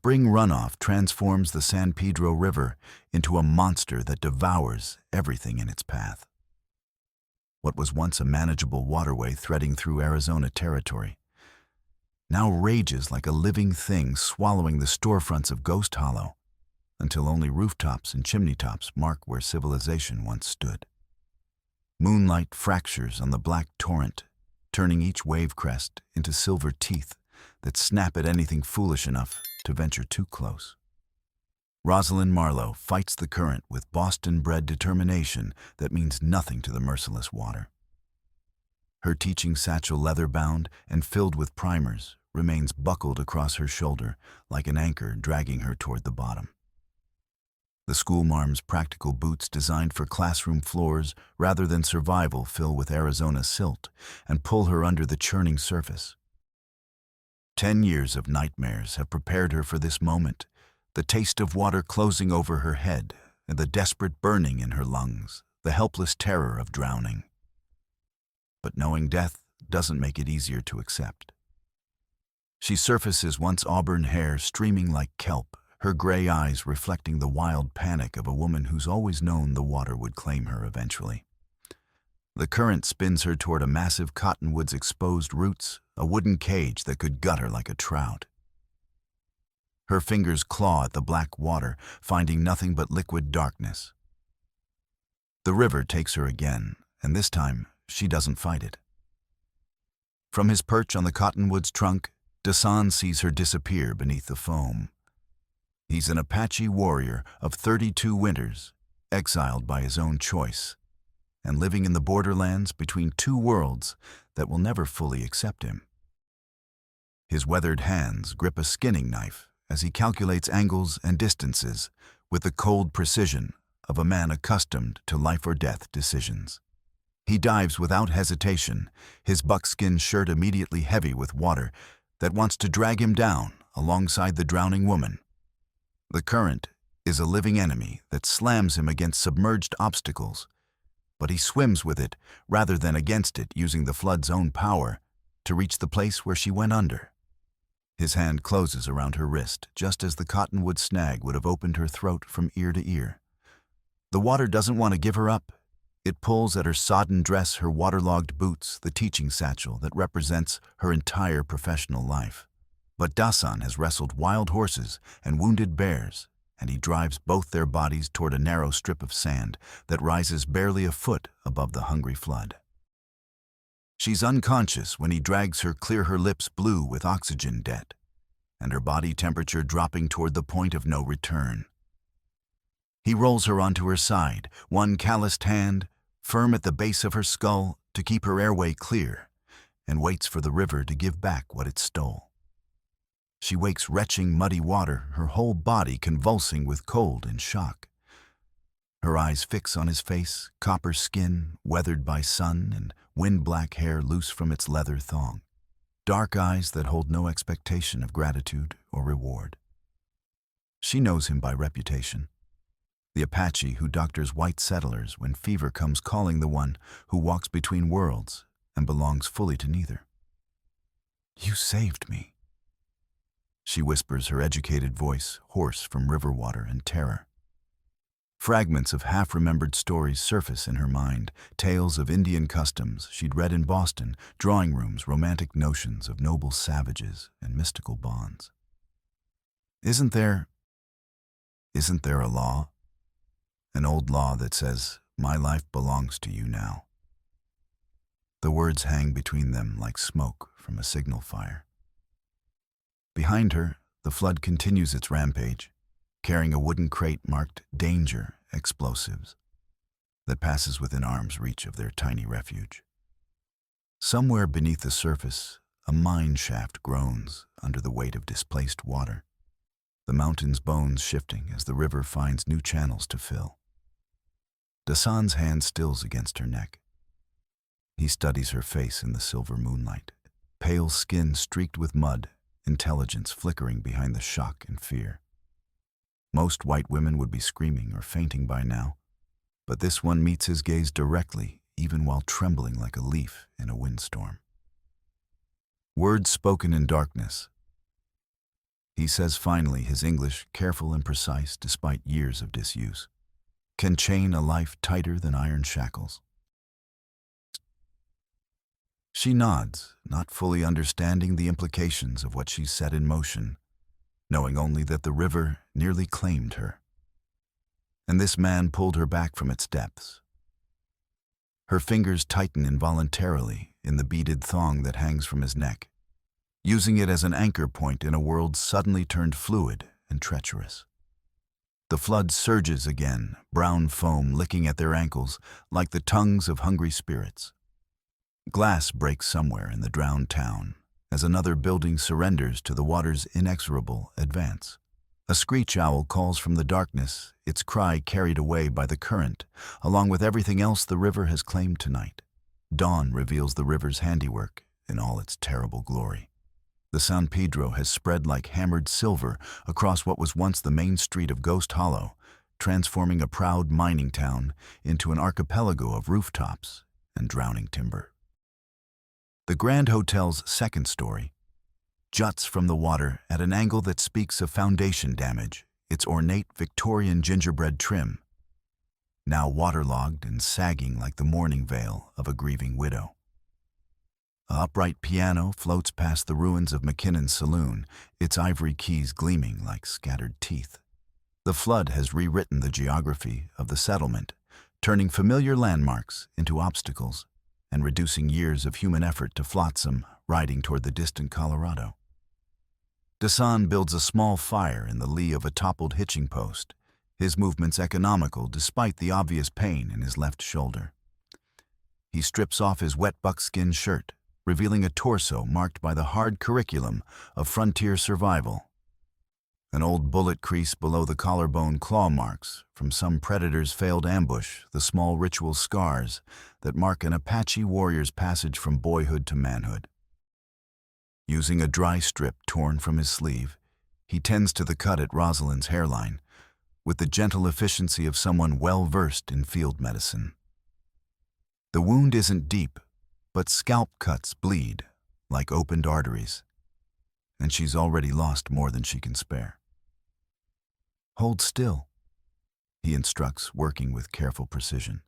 spring runoff transforms the San Pedro River into a monster that devours everything in its path. What was once a manageable waterway threading through Arizona territory now rages like a living thing, swallowing the storefronts of Ghost Hollow until only rooftops and chimney tops mark where civilization once stood. Moonlight fractures on the black torrent, turning each wave crest into silver teeth that snap at anything foolish enough to venture too close. Rosalind Marlowe fights the current with Boston-bred determination that means nothing to the merciless water. Her teaching satchel, leather-bound and filled with primers, remains buckled across her shoulder like an anchor dragging her toward the bottom. The schoolmarm's practical boots, designed for classroom floors rather than survival, fill with Arizona silt and pull her under the churning surface. 10 years of nightmares have prepared her for this moment, the taste of water closing over her head and the desperate burning in her lungs, the helpless terror of drowning. But knowing death doesn't make it easier to accept. She surfaces once auburn hair streaming like kelp, her gray eyes reflecting the wild panic of a woman who's always known the water would claim her eventually. The current spins her toward a massive cottonwood's exposed roots, a wooden cage that could gut her like a trout. Her fingers claw at the black water, finding nothing but liquid darkness. The river takes her again, and this time she doesn't fight it. From his perch on the cottonwood's trunk, Dasan sees her disappear beneath the foam. He's an Apache warrior of 32 winters, exiled by his own choice, and living in the borderlands between two worlds that will never fully accept him. His weathered hands grip a skinning knife as he calculates angles and distances with the cold precision of a man accustomed to life-or-death decisions. He dives without hesitation, his buckskin shirt immediately heavy with water that wants to drag him down alongside the drowning woman. The current is a living enemy that slams him against submerged obstacles, but he swims with it rather than against it, using the flood's own power to reach the place where she went under. His hand closes around her wrist, just as the cottonwood snag would have opened her throat from ear to ear. The water doesn't want to give her up. It pulls at her sodden dress, her waterlogged boots, the teaching satchel that represents her entire professional life. But Dasan has wrestled wild horses and wounded bears, and he drives both their bodies toward a narrow strip of sand that rises barely a foot above the hungry flood. She's unconscious when he drags her, clear, her lips blue with oxygen debt, and her body temperature dropping toward the point of no return. He rolls her onto her side, one calloused hand firm at the base of her skull to keep her airway clear, and waits for the river to give back what it stole. She wakes retching muddy water, her whole body convulsing with cold and shock. Her eyes fix on his face, copper skin, weathered by sun, and wind-black hair loose from its leather thong. Dark eyes that hold no expectation of gratitude or reward. She knows him by reputation. The Apache who doctors white settlers when fever comes calling, the one who walks between worlds and belongs fully to neither. "You saved me," she whispers, her educated voice hoarse from river water and terror. Fragments of half-remembered stories surface in her mind, tales of Indian customs she'd read in Boston, drawing rooms, romantic notions of noble savages and mystical bonds. Isn't there a law? An old law that says, "My life belongs to you now." The words hang between them like smoke from a signal fire. Behind her, the flood continues its rampage, carrying a wooden crate marked "Danger Explosives" that passes within arm's reach of their tiny refuge. Somewhere beneath the surface, a mine shaft groans under the weight of displaced water, the mountain's bones shifting as the river finds new channels to fill. Dasan's hand stills against her neck. He studies her face in the silver moonlight, pale skin streaked with mud, intelligence flickering behind the shock and fear. Most white women would be screaming or fainting by now, but this one meets his gaze directly, even while trembling like a leaf in a windstorm. Words spoken in darkness. he says finally, his English careful and precise despite years of disuse. Can chain a life tighter than iron shackles. She nods, not fully understanding the implications of what she's set in motion, knowing only that the river nearly claimed her. And this man pulled her back from its depths. Her fingers tighten involuntarily in the beaded thong that hangs from his neck, using it as an anchor point in a world suddenly turned fluid and treacherous. The flood surges again, brown foam licking at their ankles like the tongues of hungry spirits. Glass breaks somewhere in the drowned town as another building surrenders to the water's inexorable advance. A screech owl calls from the darkness, its cry carried away by the current, along with everything else the river has claimed tonight. Dawn reveals the river's handiwork in all its terrible glory. The San Pedro has spread like hammered silver across what was once the main street of Ghost Hollow, transforming a proud mining town into an archipelago of rooftops and drowning timber. The Grand Hotel's second story juts from the water at an angle that speaks of foundation damage, its ornate Victorian gingerbread trim, now waterlogged and sagging like the mourning veil of a grieving widow. An upright piano floats past the ruins of McKinnon's saloon, its ivory keys gleaming like scattered teeth. The flood has rewritten the geography of the settlement, turning familiar landmarks into obstacles and reducing years of human effort to flotsam riding toward the distant Colorado. Dasan builds a small fire in the lee of a toppled hitching post, his movements economical despite the obvious pain in his left shoulder. He strips off his wet buckskin shirt, revealing a torso marked by the hard curriculum of frontier survival. An old bullet crease below the collarbone claw marks from some predator's failed ambush, the small ritual scars that mark an Apache warrior's passage from boyhood to manhood. Using a dry strip torn from his sleeve, he tends to the cut at Rosalind's hairline, with the gentle efficiency of someone well-versed in field medicine. The wound isn't deep, but scalp cuts bleed like opened arteries, and she's already lost more than she can spare. Hold still, he instructs, working with careful precision.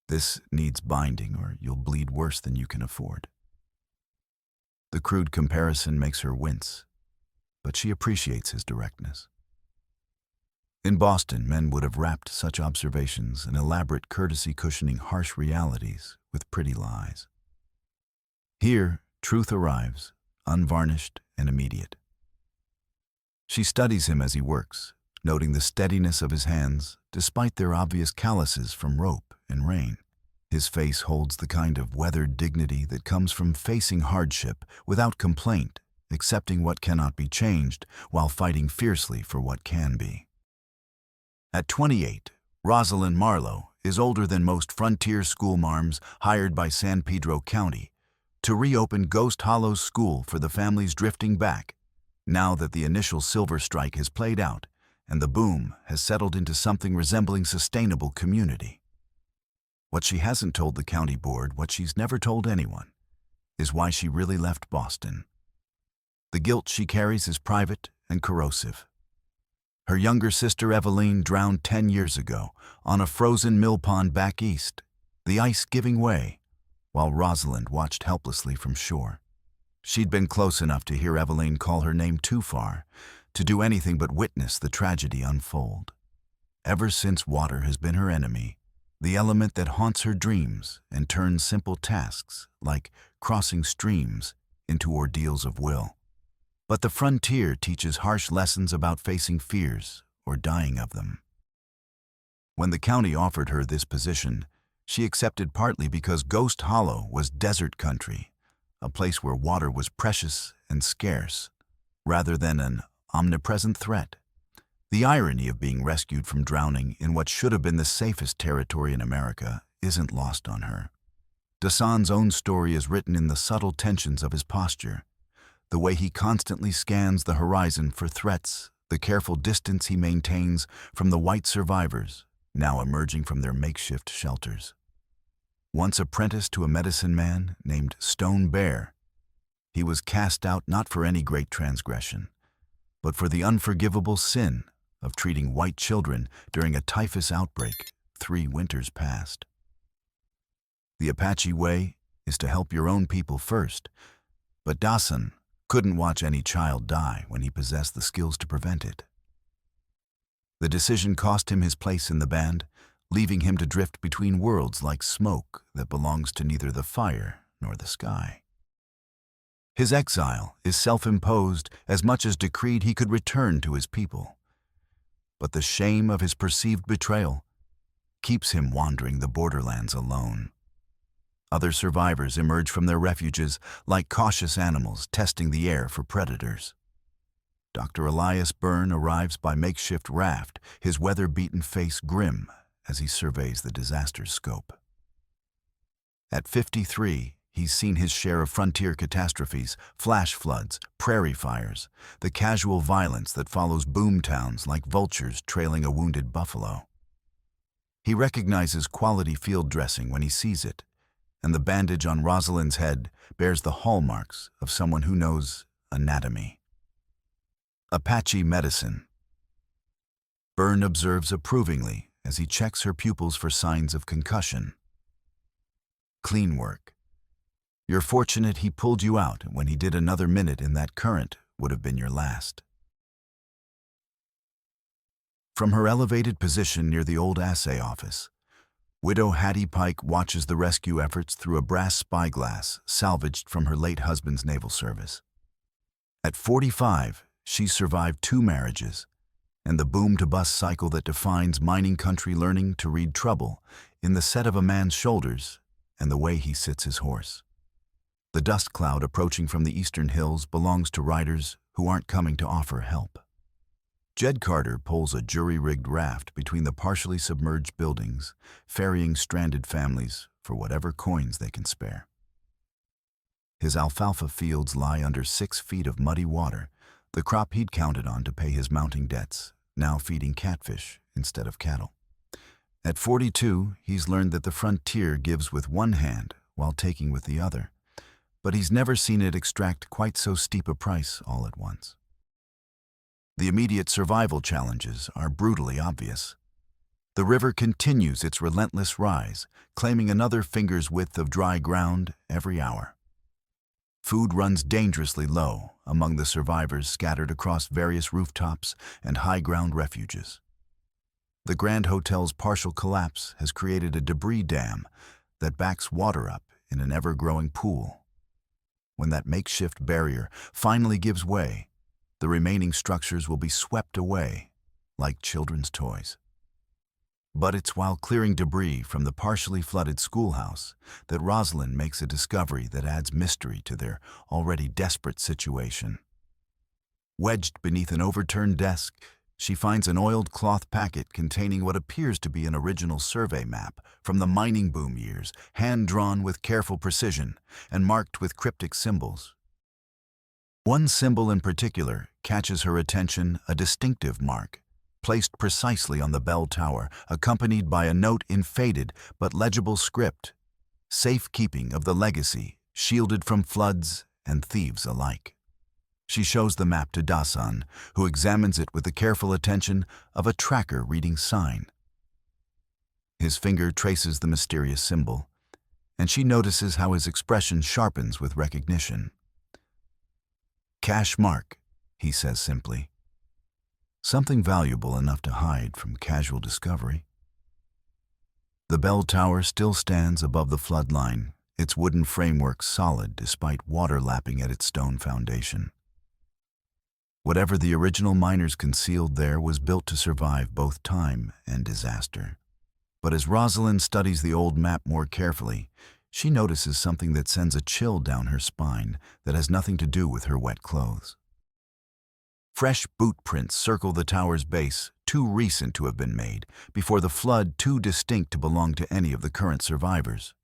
This needs binding or you'll bleed worse than you can afford. The crude comparison makes her wince, but she appreciates his directness. In Boston, men would have wrapped such observations in elaborate courtesy cushioning harsh realities with pretty lies. Here, truth arrives, unvarnished and immediate. She studies him as he works, noting the steadiness of his hands despite their obvious calluses from rope and rain. His face holds the kind of weathered dignity that comes from facing hardship without complaint, accepting what cannot be changed while fighting fiercely for what can be. At 28, Rosalind Marlowe is older than most frontier schoolmarms hired by San Pedro County to reopen Ghost Hollow's school for the families drifting back, now that the initial silver strike has played out and the boom has settled into something resembling sustainable community. What she hasn't told the county board, what she's never told anyone, is why she really left Boston. The guilt she carries is private and corrosive. Her younger sister Eveline drowned 10 years ago on a frozen mill pond back east, the ice giving way, while Rosalind watched helplessly from shore. She'd been close enough to hear Eveline call her name too far to do anything but witness the tragedy unfold. Ever since water has been her enemy, the element that haunts her dreams and turns simple tasks, like crossing streams, into ordeals of will. But the frontier teaches harsh lessons about facing fears or dying of them. When the county offered her this position, she accepted partly because Ghost Hollow was desert country, a place where water was precious and scarce, rather than an omnipresent threat. The irony of being rescued from drowning in what should have been the safest territory in America isn't lost on her. Dasan's own story is written in the subtle tensions of his posture, the way he constantly scans the horizon for threats, the careful distance he maintains from the white survivors now emerging from their makeshift shelters. Once apprenticed to a medicine man named Stone Bear, he was cast out not for any great transgression, but for the unforgivable sin of treating white children during a typhus outbreak 3 winters past. The Apache way is to help your own people first, but Dasan couldn't watch any child die when he possessed the skills to prevent it. The decision cost him his place in the band, leaving him to drift between worlds like smoke that belongs to neither the fire nor the sky. His exile is self-imposed as much as decreed he could return to his people. But the shame of his perceived betrayal keeps him wandering the borderlands alone. Other survivors emerge from their refuges like cautious animals testing the air for predators. Dr. Elias Byrne arrives by makeshift raft, his weather-beaten face grim as he surveys the disaster's scope. At 53, he's seen his share of frontier catastrophes, flash floods, prairie fires, the casual violence that follows boom towns like vultures trailing a wounded buffalo. He recognizes quality field dressing when he sees it, and the bandage on Rosalind's head bears the hallmarks of someone who knows anatomy. Apache medicine. Byrne observes approvingly as he checks her pupils for signs of concussion. Clean work. You're fortunate he pulled you out when he did. Another minute in that current would have been your last. From her elevated position near the old assay office, Widow Hattie Pike watches the rescue efforts through a brass spyglass salvaged from her late husband's naval service. At 45, she survived 2 marriages, and the boom-to-bust cycle that defines mining country, learning to read trouble in the set of a man's shoulders and the way he sits his horse. The dust cloud approaching from the eastern hills belongs to riders who aren't coming to offer help. Jed Carter pulls a jury-rigged raft between the partially submerged buildings, ferrying stranded families for whatever coins they can spare. His alfalfa fields lie under 6 feet of muddy water, the crop he'd counted on to pay his mounting debts, now feeding catfish instead of cattle. At 42, he's learned that the frontier gives with one hand while taking with the other, but he's never seen it extract quite so steep a price all at once. The immediate survival challenges are brutally obvious. The river continues its relentless rise, claiming another finger's width of dry ground every hour. Food runs dangerously low among the survivors scattered across various rooftops and high-ground refuges. The Grand Hotel's partial collapse has created a debris dam that backs water up in an ever-growing pool. When that makeshift barrier finally gives way, the remaining structures will be swept away like children's toys. But it's while clearing debris from the partially flooded schoolhouse that Rosalind makes a discovery that adds mystery to their already desperate situation. Wedged beneath an overturned desk, she finds an oiled cloth packet containing what appears to be an original survey map from the mining boom years, hand-drawn with careful precision and marked with cryptic symbols. One symbol in particular catches her attention, a distinctive mark, placed precisely on the bell tower, accompanied by a note in faded but legible script, safekeeping of the legacy, shielded from floods and thieves alike. She shows the map to Dasan, who examines it with the careful attention of a tracker reading sign. His finger traces the mysterious symbol, and she notices how his expression sharpens with recognition. "Cash mark," he says simply. Something valuable enough to hide from casual discovery. The bell tower still stands above the flood line, its wooden framework solid despite water lapping at its stone foundation. Whatever the original miners concealed there was built to survive both time and disaster. But as Rosalind studies the old map more carefully, she notices something that sends a chill down her spine that has nothing to do with her wet clothes. Fresh boot prints circle the tower's base, too recent to have been made, before the flood too distinct to belong to any of the current survivors.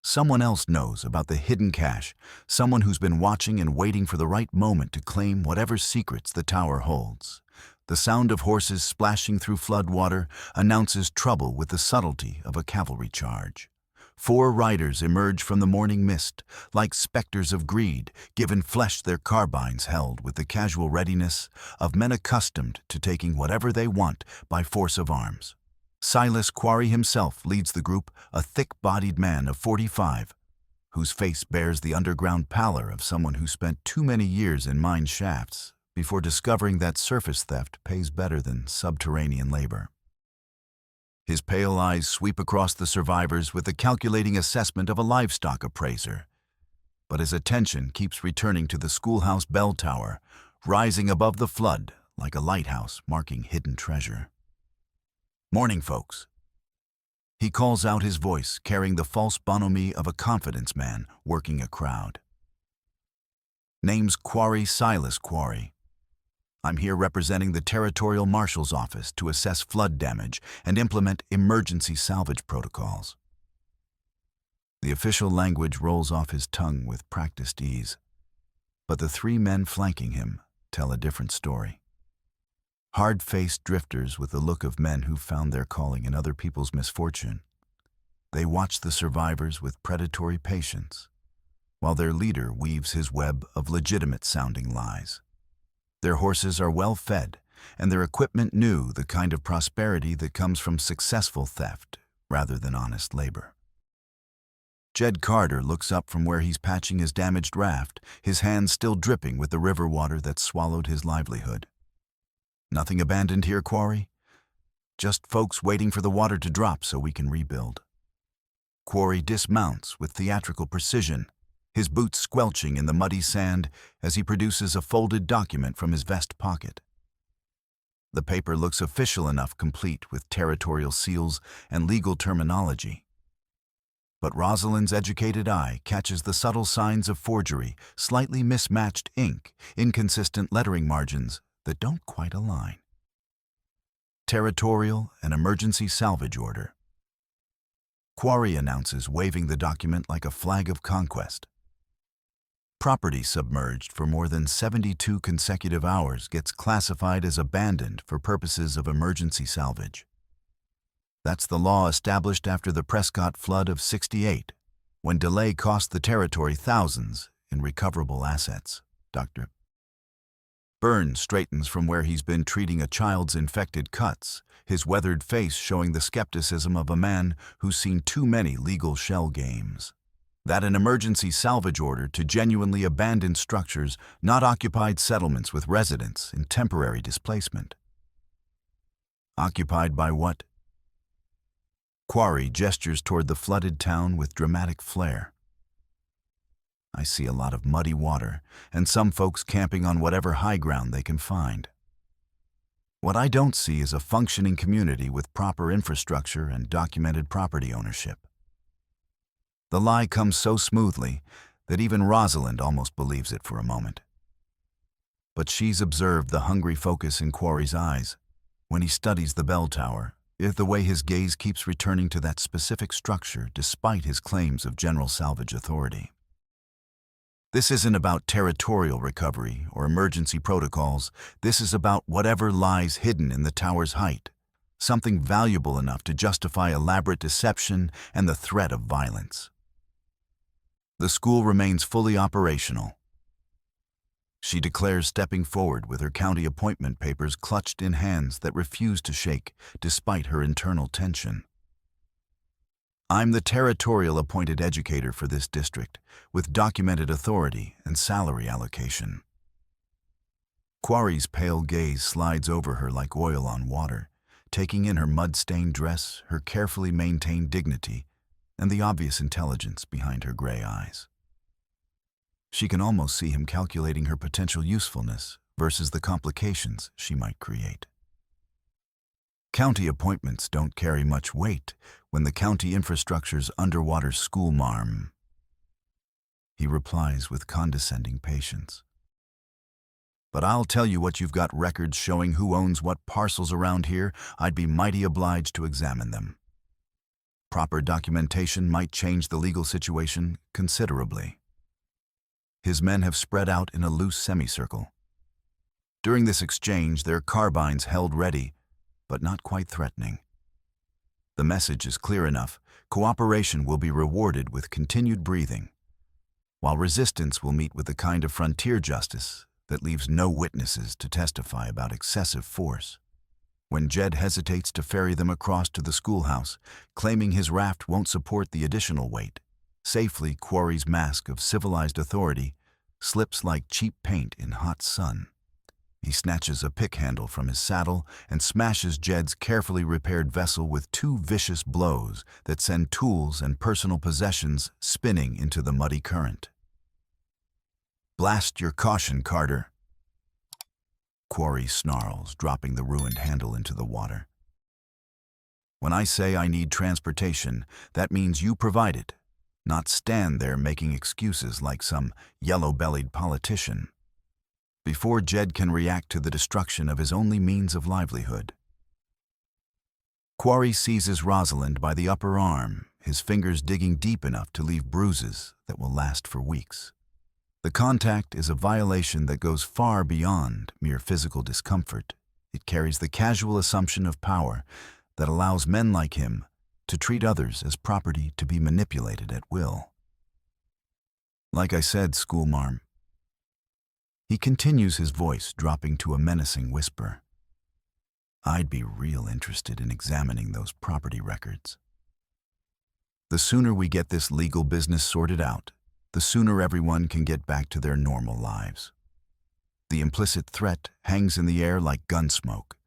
Someone else knows about the hidden cache, someone who's been watching and waiting for the right moment to claim whatever secrets the tower holds. The sound of horses splashing through flood water announces trouble with the subtlety of a cavalry charge. 4 riders emerge from the morning mist, like specters of greed, given flesh their carbines held with the casual readiness of men accustomed to taking whatever they want by force of arms. Silas Quarry himself leads the group, a thick-bodied man of 45, whose face bears the underground pallor of someone who spent too many years in mine shafts before discovering that surface theft pays better than subterranean labor. His pale eyes sweep across the survivors with the calculating assessment of a livestock appraiser, but his attention keeps returning to the schoolhouse bell tower, rising above the flood like a lighthouse marking hidden treasure. "Morning, folks." He calls out, his voice carrying the false bonhomie of a confidence man working a crowd. "Name's Quarry, Silas Quarry. I'm here representing the Territorial Marshal's Office to assess flood damage and implement emergency salvage protocols." The official language rolls off his tongue with practiced ease, but the 3 men flanking him tell a different story. Hard-faced drifters with the look of men who found their calling in other people's misfortune. They watch the survivors with predatory patience, while their leader weaves his web of legitimate-sounding lies. Their horses are well fed, and their equipment new, the kind of prosperity that comes from successful theft rather than honest labor. Jed Carter looks up from where he's patching his damaged raft, his hands still dripping with the river water that swallowed his livelihood. "Nothing abandoned here, Quarry? Just folks waiting for the water to drop so we can rebuild." Quarry dismounts with theatrical precision, his boots squelching in the muddy sand as he produces a folded document from his vest pocket. The paper looks official enough, complete with territorial seals and legal terminology. But Rosalind's educated eye catches the subtle signs of forgery, slightly mismatched ink, inconsistent lettering margins that don't quite align. Territorial and emergency salvage order. Quarry announces, waving the document like a flag of conquest. Property submerged for more than 72 consecutive hours gets classified as abandoned for purposes of emergency salvage. That's the law established after the Prescott flood of '68, when delay cost the territory thousands in recoverable assets. Dr. Burns straightens from where he's been treating a child's infected cuts, his weathered face showing the skepticism of a man who's seen too many legal shell games. That an emergency salvage order to genuinely abandoned structures, not occupied settlements with residents in temporary displacement. Occupied by what? Quarry gestures toward the flooded town with dramatic flair. I see a lot of muddy water, and some folks camping on whatever high ground they can find. What I don't see is a functioning community with proper infrastructure and documented property ownership. The lie comes so smoothly that even Rosalind almost believes it for a moment. But she's observed the hungry focus in Quarry's eyes when he studies the bell tower, the way his gaze keeps returning to that specific structure despite his claims of general salvage authority. This isn't about territorial recovery or emergency protocols. This is about whatever lies hidden in the tower's height, something valuable enough to justify elaborate deception and the threat of violence. The school remains fully operational. She declares, stepping forward with her county appointment papers clutched in hands that refuse to shake despite her internal tension. I'm the territorial appointed educator for this district, with documented authority and salary allocation. Quarry's pale gaze slides over her like oil on water, taking in her mud-stained dress, her carefully maintained dignity, and the obvious intelligence behind her gray eyes. She can almost see him calculating her potential usefulness versus the complications she might create. County appointments don't carry much weight when the county infrastructure's underwater school marm. He replies with condescending patience. But I'll tell you what, you've got records showing who owns what parcels around here. I'd be mighty obliged to examine them. Proper documentation might change the legal situation considerably. His men have spread out in a loose semicircle. During this exchange, their carbines held ready, but not quite threatening. The message is clear enough. Cooperation will be rewarded with continued breathing, while resistance will meet with the kind of frontier justice that leaves no witnesses to testify about excessive force. When Jed hesitates to ferry them across to the schoolhouse, claiming his raft won't support the additional weight, safely Quarry's mask of civilized authority slips like cheap paint in hot sun. He snatches a pick handle from his saddle and smashes Jed's carefully repaired vessel with two vicious blows that send tools and personal possessions spinning into the muddy current. "Blast your caution, Carter," Quarry snarls, dropping the ruined handle into the water. "When I say I need transportation, that means you provide it, not stand there making excuses like some yellow-bellied politician." Before Jed can react to the destruction of his only means of livelihood, Quarry seizes Rosalind by the upper arm, his fingers digging deep enough to leave bruises that will last for weeks. The contact is a violation that goes far beyond mere physical discomfort. It carries the casual assumption of power that allows men like him to treat others as property to be manipulated at will. "Like I said, schoolmarm," he continues, his voice dropping to a menacing whisper, "I'd be real interested in examining those property records. The sooner we get this legal business sorted out, the sooner everyone can get back to their normal lives." The implicit threat hangs in the air like gun smoke.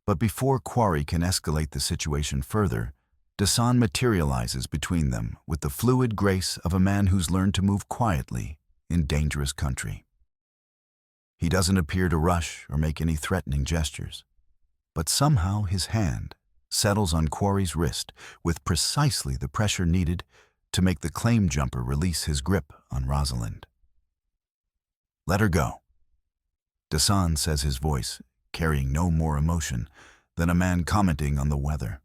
But before Quarry can escalate the situation further, Dasan materializes between them with the fluid grace of a man who's learned to move quietly in dangerous country. He doesn't appear to rush or make any threatening gestures, but somehow his hand settles on Quarry's wrist with precisely the pressure needed to make the claim jumper release his grip on Rosalind. "Let her go," Dasan says, his voice carrying no more emotion than a man commenting on the weather.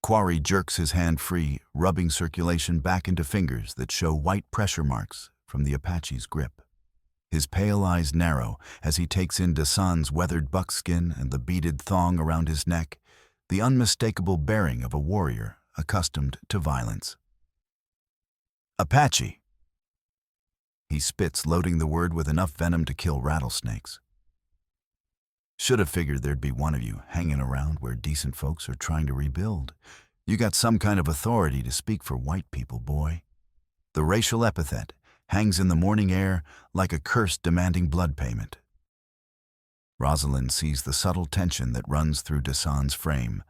Quarry jerks his hand free, rubbing circulation back into fingers that show white pressure marks from the Apache's grip. His pale eyes narrow as he takes in Dasan's weathered buckskin and the beaded thong around his neck, the unmistakable bearing of a warrior accustomed to violence. "Apache," he spits, loading the word with enough venom to kill rattlesnakes. "Should have figured there'd be one of you hanging around where decent folks are trying to rebuild. You got some kind of authority to speak for white people, boy." The racial epithet hangs in the morning air like a curse demanding blood payment. Rosalind sees the subtle tension that runs through Dasan's frame,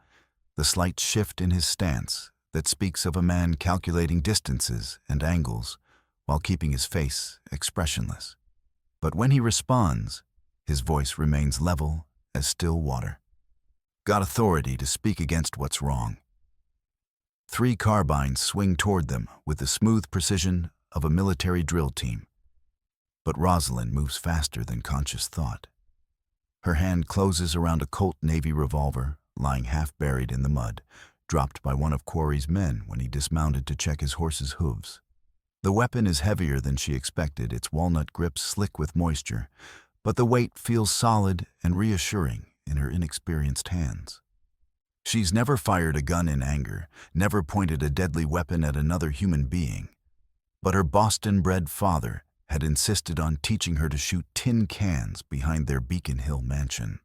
the slight shift in his stance that speaks of a man calculating distances and angles while keeping his face expressionless. But when he responds, his voice remains level as still water. "Got authority to speak against what's wrong." 3 carbines swing toward them with the smooth precision of a military drill team. But Rosalind moves faster than conscious thought. Her hand closes around a Colt Navy revolver lying half buried in the mud, dropped by one of Quarry's men when he dismounted to check his horse's hooves. The weapon is heavier than she expected, its walnut grip slick with moisture, but the weight feels solid and reassuring in her inexperienced hands. She's never fired a gun in anger, never pointed a deadly weapon at another human being. But her Boston-bred father had insisted on teaching her to shoot tin cans behind their Beacon Hill mansion.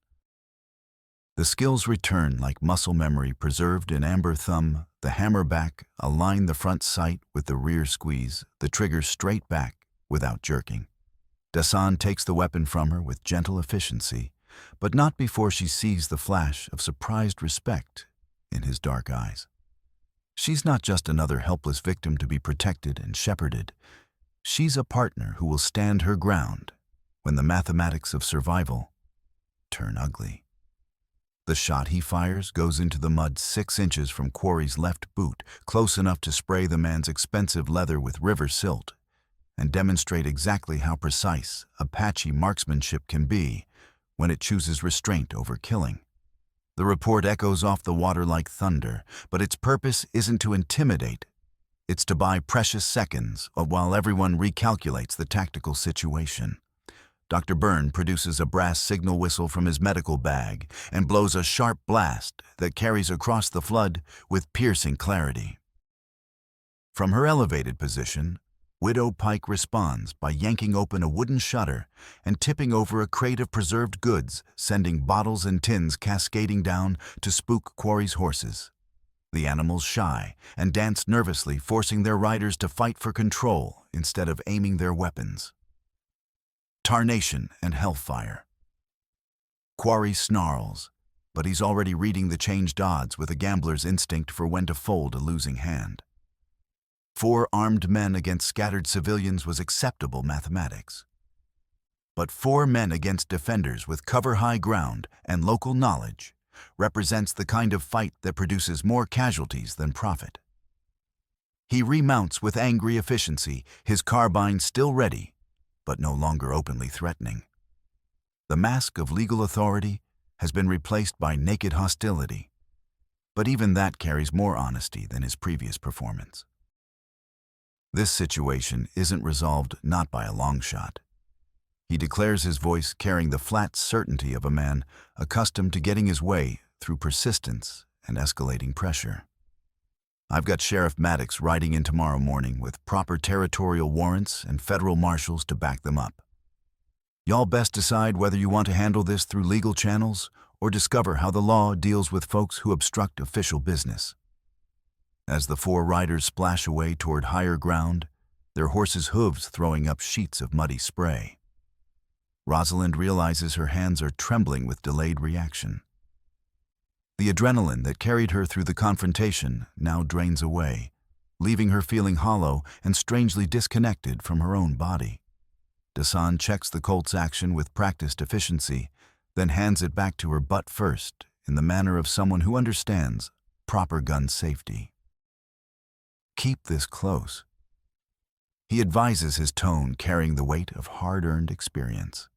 The skills return like muscle memory preserved in amber thumb, the hammer back, align the front sight with the rear squeeze, the trigger straight back without jerking. Dasan takes the weapon from her with gentle efficiency, but not before she sees the flash of surprised respect in his dark eyes. She's not just another helpless victim to be protected and shepherded. She's a partner who will stand her ground when the mathematics of survival turn ugly. The shot he fires goes into the mud 6 inches from Quarry's left boot, close enough to spray the man's expensive leather with river silt, and demonstrate exactly how precise Apache marksmanship can be when it chooses restraint over killing. The report echoes off the water like thunder, but its purpose isn't to intimidate. It's to buy precious seconds while everyone recalculates the tactical situation. Dr. Byrne produces a brass signal whistle from his medical bag and blows a sharp blast that carries across the flood with piercing clarity. From her elevated position, Widow Pike responds by yanking open a wooden shutter and tipping over a crate of preserved goods, sending bottles and tins cascading down to spook Quarry's horses. The animals shy and dance nervously, forcing their riders to fight for control instead of aiming their weapons. Tarnation and hellfire. Quarry snarls, but he's already reading the changed odds with a gambler's instinct for when to fold a losing hand. 4 armed men against scattered civilians was acceptable mathematics. But 4 men against defenders with cover high ground and local knowledge represents the kind of fight that produces more casualties than profit. He remounts with angry efficiency, his carbine still ready, but no longer openly threatening. The mask of legal authority has been replaced by naked hostility, but even that carries more honesty than his previous performance. This situation isn't resolved not by a long shot. He declares his voice carrying the flat certainty of a man accustomed to getting his way through persistence and escalating pressure. I've got Sheriff Maddox riding in tomorrow morning with proper territorial warrants and federal marshals to back them up. Y'all best decide whether you want to handle this through legal channels or discover how the law deals with folks who obstruct official business. As the 4 riders splash away toward higher ground, their horses' hooves throwing up sheets of muddy spray, Rosalind realizes her hands are trembling with delayed reaction. The adrenaline that carried her through the confrontation now drains away, leaving her feeling hollow and strangely disconnected from her own body. Dasan checks the Colt's action with practiced efficiency, then hands it back to her butt first in the manner of someone who understands proper gun safety. Keep this close. He advises, his tone carrying the weight of hard-earned experience.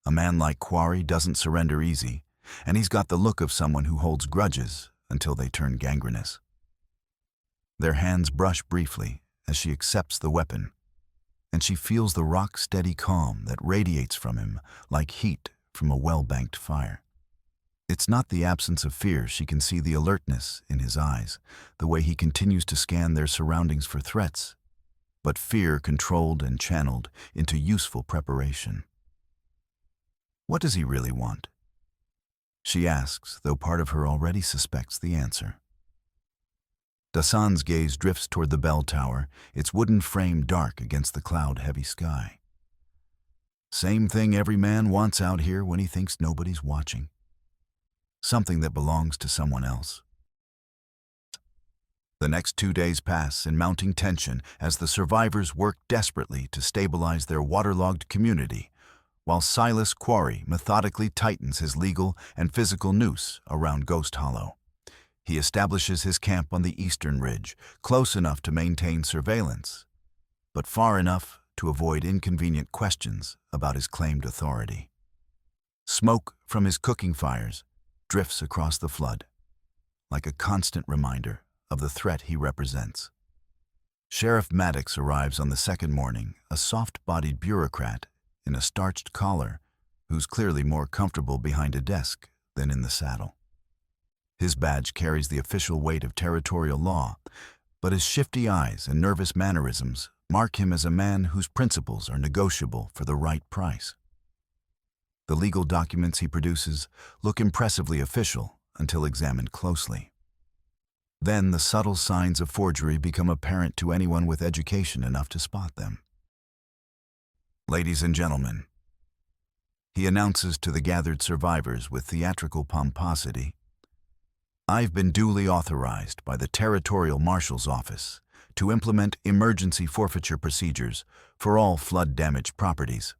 A man like Quarry doesn't surrender easy, and he's got the look of someone who holds grudges until they turn gangrenous. Their hands brush briefly as she accepts the weapon, and she feels the rock-steady calm that radiates from him like heat from a well-banked fire. It's not the absence of fear. She can see the alertness in his eyes, the way he continues to scan their surroundings for threats, but fear controlled and channeled into useful preparation. What does he really want? She asks, though part of her already suspects the answer. Dasan's gaze drifts toward the bell tower, its wooden frame dark against the cloud-heavy sky. Same thing every man wants out here when he thinks nobody's watching. Something that belongs to someone else. The next 2 days pass in mounting tension as the survivors work desperately to stabilize their waterlogged community, while Silas Quarry methodically tightens his legal and physical noose around Ghost Hollow. He establishes his camp on the eastern ridge, close enough to maintain surveillance, but far enough to avoid inconvenient questions about his claimed authority. Smoke from his cooking fires drifts across the flood, like a constant reminder of the threat he represents. Sheriff Maddox arrives on the second morning, a soft-bodied bureaucrat in a starched collar who's clearly more comfortable behind a desk than in the saddle. His badge carries the official weight of territorial law, but his shifty eyes and nervous mannerisms mark him as a man whose principles are negotiable for the right price. The legal documents he produces look impressively official until examined closely. Then the subtle signs of forgery become apparent to anyone with education enough to spot them. Ladies and gentlemen, he announces to the gathered survivors with theatrical pomposity, I've been duly authorized by the Territorial Marshal's Office to implement emergency forfeiture procedures for all flood-damaged properties.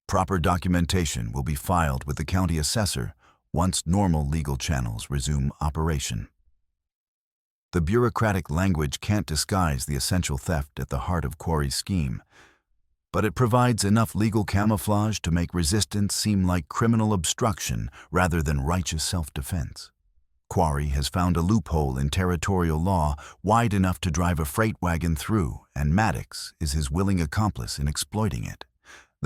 Proper documentation will be filed with the county assessor once normal legal channels resume operation. The bureaucratic language can't disguise the essential theft at the heart of Quarry's scheme, but it provides enough legal camouflage to make resistance seem like criminal obstruction rather than righteous self-defense. Quarry has found a loophole in territorial law wide enough to drive a freight wagon through, and Maddox is his willing accomplice in exploiting it.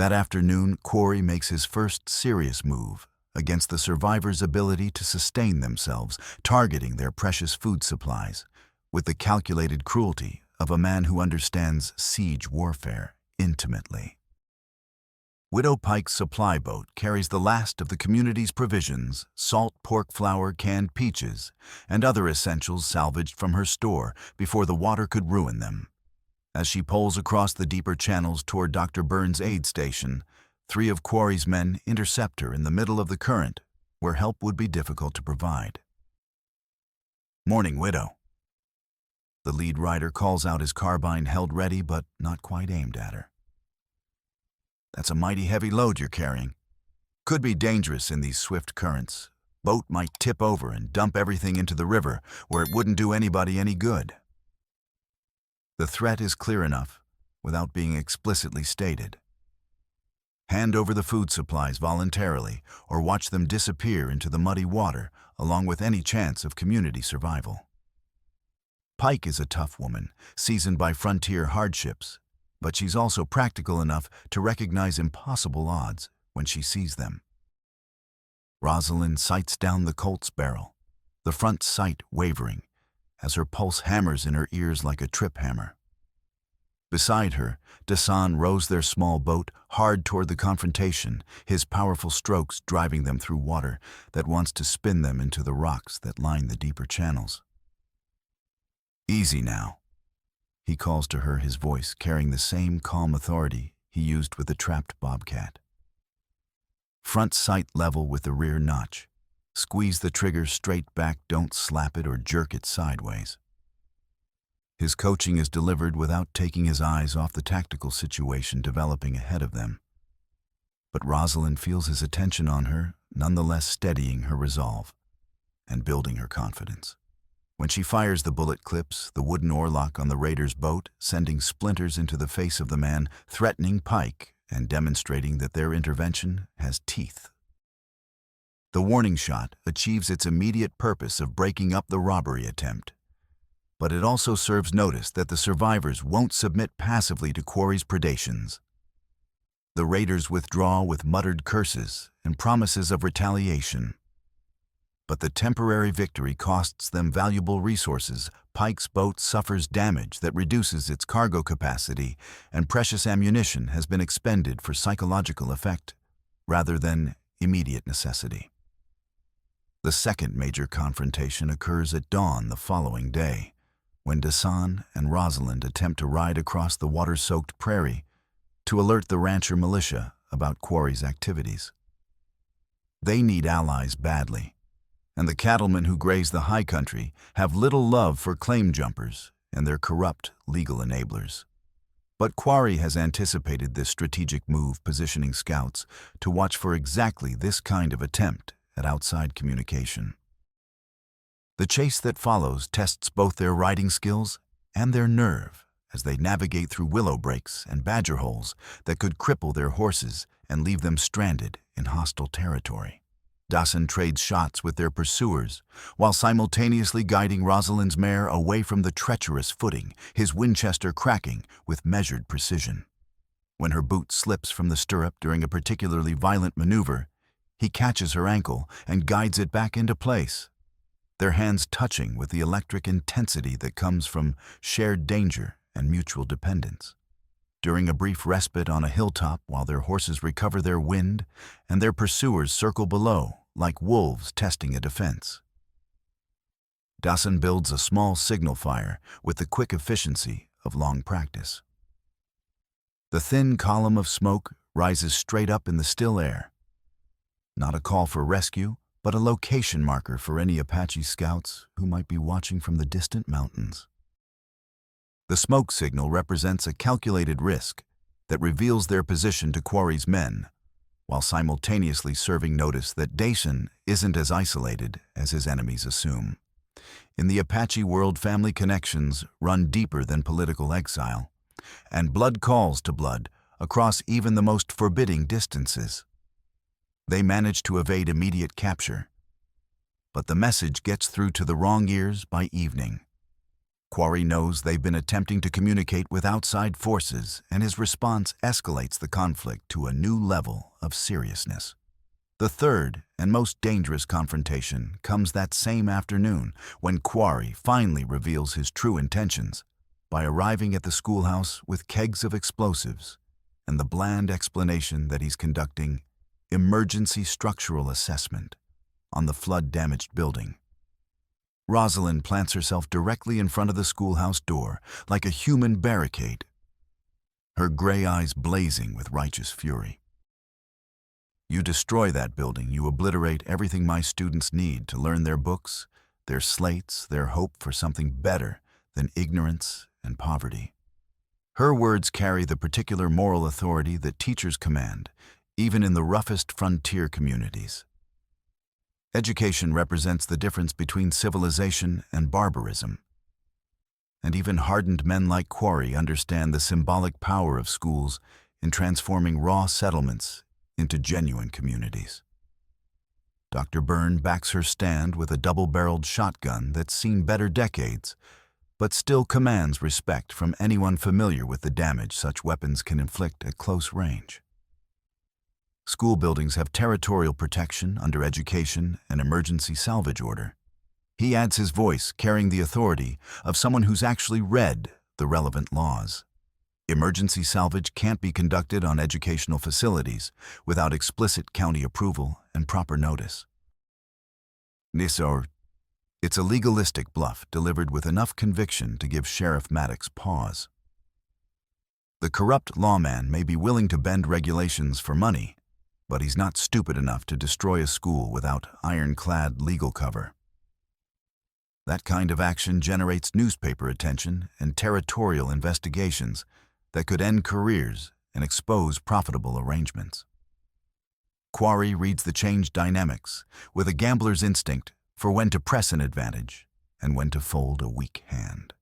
That afternoon, Quarry makes his first serious move against the survivors' ability to sustain themselves, targeting their precious food supplies with the calculated cruelty of a man who understands siege warfare intimately. Widow Pike's supply boat carries the last of the community's provisions, salt pork flour, canned peaches, and other essentials salvaged from her store before the water could ruin them. As she poles across the deeper channels toward Dr. Burns' aid station, 3 of Quarry's men intercept her in the middle of the current, where help would be difficult to provide. "Morning, Widow." The lead rider calls out, his carbine held ready but not quite aimed at her. "That's a mighty heavy load you're carrying. Could be dangerous in these swift currents. Boat might tip over and dump everything into the river, where it wouldn't do anybody any good." The threat is clear enough, without being explicitly stated. Hand over the food supplies voluntarily, or watch them disappear into the muddy water, along with any chance of community survival. Pike is a tough woman, seasoned by frontier hardships, but she's also practical enough to recognize impossible odds when she sees them. Rosalind sights down the Colt's barrel, the front sight wavering, as her pulse hammers in her ears like a trip hammer. Beside her, Dasan rows their small boat hard toward the confrontation, his powerful strokes driving them through water that wants to spin them into the rocks that line the deeper channels. "Easy now," he calls to her, his voice carrying the same calm authority he used with the trapped bobcat. Front sight level with the rear notch. Squeeze the trigger straight back, don't slap it or jerk it sideways. His coaching is delivered without taking his eyes off the tactical situation developing ahead of them. But Rosalind feels his attention on her, nonetheless steadying her resolve and building her confidence. When she fires, the bullet clips the wooden oarlock on the raider's boat, sending splinters into the face of the man, threatening Pike and demonstrating that their intervention has teeth. The warning shot achieves its immediate purpose of breaking up the robbery attempt. But it also serves notice that the survivors won't submit passively to Quarry's predations. The raiders withdraw with muttered curses and promises of retaliation. But the temporary victory costs them valuable resources. Pike's boat suffers damage that reduces its cargo capacity, and precious ammunition has been expended for psychological effect rather than immediate necessity. The second major confrontation occurs at dawn the following day, when Dasan and Rosalind attempt to ride across the water-soaked prairie to alert the rancher militia about Quarry's activities. They need allies badly, and the cattlemen who graze the high country have little love for claim jumpers and their corrupt legal enablers. But Quarry has anticipated this strategic move, positioning scouts to watch for exactly this kind of attempt at outside communication. The chase that follows tests both their riding skills and their nerve as they navigate through willow breaks and badger holes that could cripple their horses and leave them stranded in hostile territory. Dasan trades shots with their pursuers while simultaneously guiding Rosalind's mare away from the treacherous footing, his Winchester cracking with measured precision. When her boot slips from the stirrup during a particularly violent maneuver, he catches her ankle and guides it back into place, their hands touching with the electric intensity that comes from shared danger and mutual dependence. During a brief respite on a hilltop while their horses recover their wind and their pursuers circle below like wolves testing a defense. Dasan builds a small signal fire with the quick efficiency of long practice. The thin column of smoke rises straight up in the still air. Not a call for rescue, but a location marker for any Apache scouts who might be watching from the distant mountains. The smoke signal represents a calculated risk that reveals their position to Quarry's men, while simultaneously serving notice that Dasan isn't as isolated as his enemies assume. In the Apache world, family connections run deeper than political exile, and blood calls to blood across even the most forbidding distances. They manage to evade immediate capture, but the message gets through to the wrong ears by evening. Quarry knows they've been attempting to communicate with outside forces, and his response escalates the conflict to a new level of seriousness. The third and most dangerous confrontation comes that same afternoon when Quarry finally reveals his true intentions by arriving at the schoolhouse with kegs of explosives and the bland explanation that he's conducting emergency structural assessment on the flood-damaged building. Rosalind plants herself directly in front of the schoolhouse door like a human barricade, her gray eyes blazing with righteous fury. You destroy that building, you obliterate everything my students need to learn their books, their slates, their hope for something better than ignorance and poverty. Her words carry the particular moral authority that teachers command, even in the roughest frontier communities. Education represents the difference between civilization and barbarism. And even hardened men like Quarry understand the symbolic power of schools in transforming raw settlements into genuine communities. Dr. Byrne backs her stand with a double-barreled shotgun that's seen better decades, but still commands respect from anyone familiar with the damage such weapons can inflict at close range. School buildings have territorial protection under education and emergency salvage order. He adds his voice, carrying the authority of someone who's actually read the relevant laws. Emergency salvage can't be conducted on educational facilities without explicit county approval and proper notice. It's a legalistic bluff delivered with enough conviction to give Sheriff Maddox pause. The corrupt lawman may be willing to bend regulations for money, but he's not stupid enough to destroy a school without ironclad legal cover. That kind of action generates newspaper attention and territorial investigations that could end careers and expose profitable arrangements. Quarry reads the changed dynamics with a gambler's instinct for when to press an advantage and when to fold a weak hand.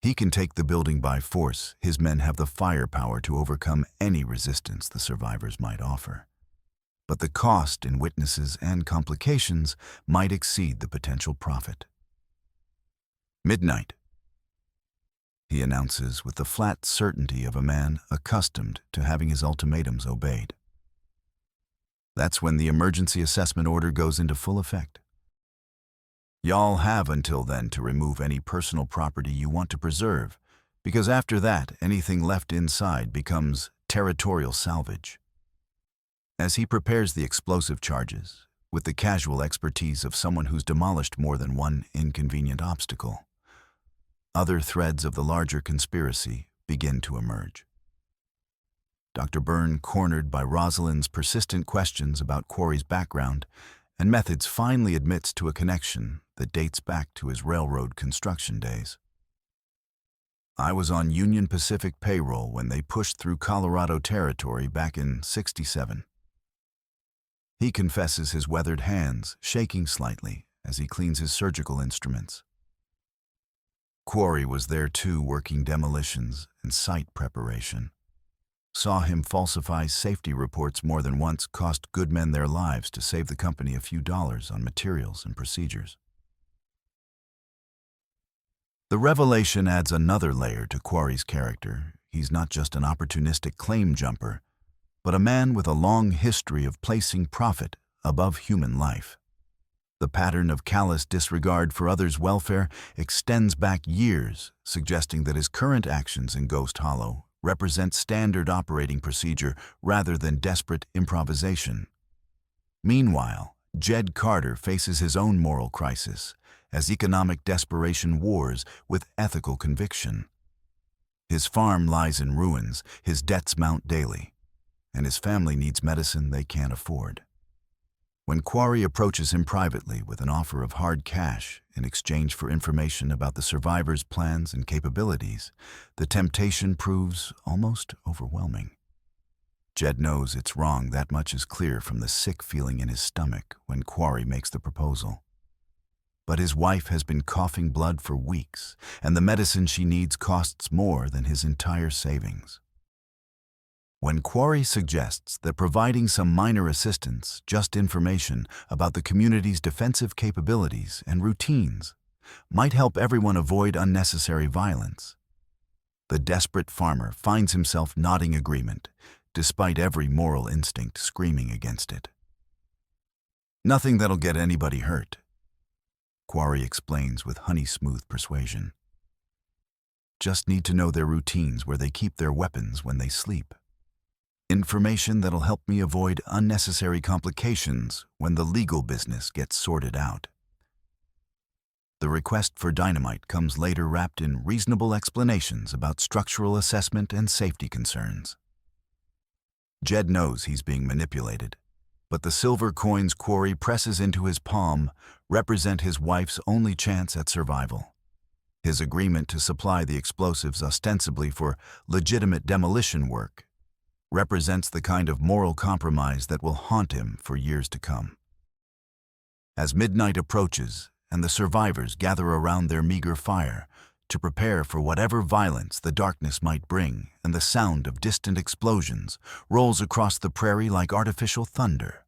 He can take the building by force. His men have the firepower to overcome any resistance the survivors might offer. But the cost in witnesses and complications might exceed the potential profit. Midnight, he announces with the flat certainty of a man accustomed to having his ultimatums obeyed. That's when the emergency assessment order goes into full effect. Y'all have until then to remove any personal property you want to preserve, because after that, anything left inside becomes territorial salvage. As he prepares the explosive charges, with the casual expertise of someone who's demolished more than one inconvenient obstacle, other threads of the larger conspiracy begin to emerge. Dr. Byrne, cornered by Rosalind's persistent questions about Quarry's background and methods, finally admits to a connection that dates back to his railroad construction days. I was on Union Pacific payroll when they pushed through Colorado territory back in '67. He confesses his weathered hands shaking slightly as he cleans his surgical instruments. Quarry was there too, working demolitions and site preparation. Saw him falsify safety reports more than once, cost good men their lives to save the company a few dollars on materials and procedures. The revelation adds another layer to Quarry's character. He's not just an opportunistic claim jumper, but a man with a long history of placing profit above human life. The pattern of callous disregard for others' welfare extends back years, suggesting that his current actions in Ghost Hollow represent standard operating procedure rather than desperate improvisation. Meanwhile, Jed Carter faces his own moral crisis as economic desperation wars with ethical conviction. His farm lies in ruins, his debts mount daily, and his family needs medicine they can't afford. When Quarry approaches him privately with an offer of hard cash in exchange for information about the survivors' plans and capabilities, the temptation proves almost overwhelming. Jed knows it's wrong. That much is clear from the sick feeling in his stomach when Quarry makes the proposal. But his wife has been coughing blood for weeks, and the medicine she needs costs more than his entire savings. When Quarry suggests that providing some minor assistance, just information about the community's defensive capabilities and routines, might help everyone avoid unnecessary violence. The desperate farmer finds himself nodding agreement, despite every moral instinct screaming against it. "Nothing that'll get anybody hurt," Quarry explains with honey-smooth persuasion. "Just need to know their routines where they keep their weapons when they sleep. Information that'll help me avoid unnecessary complications when the legal business gets sorted out." The request for dynamite comes later wrapped in reasonable explanations about structural assessment and safety concerns. Jed knows he's being manipulated, but the silver coins Quarry presses into his palm represent his wife's only chance at survival. His agreement to supply the explosives ostensibly for legitimate demolition work represents the kind of moral compromise that will haunt him for years to come. As midnight approaches and the survivors gather around their meager fire to prepare for whatever violence the darkness might bring, and the sound of distant explosions rolls across the prairie like artificial thunder,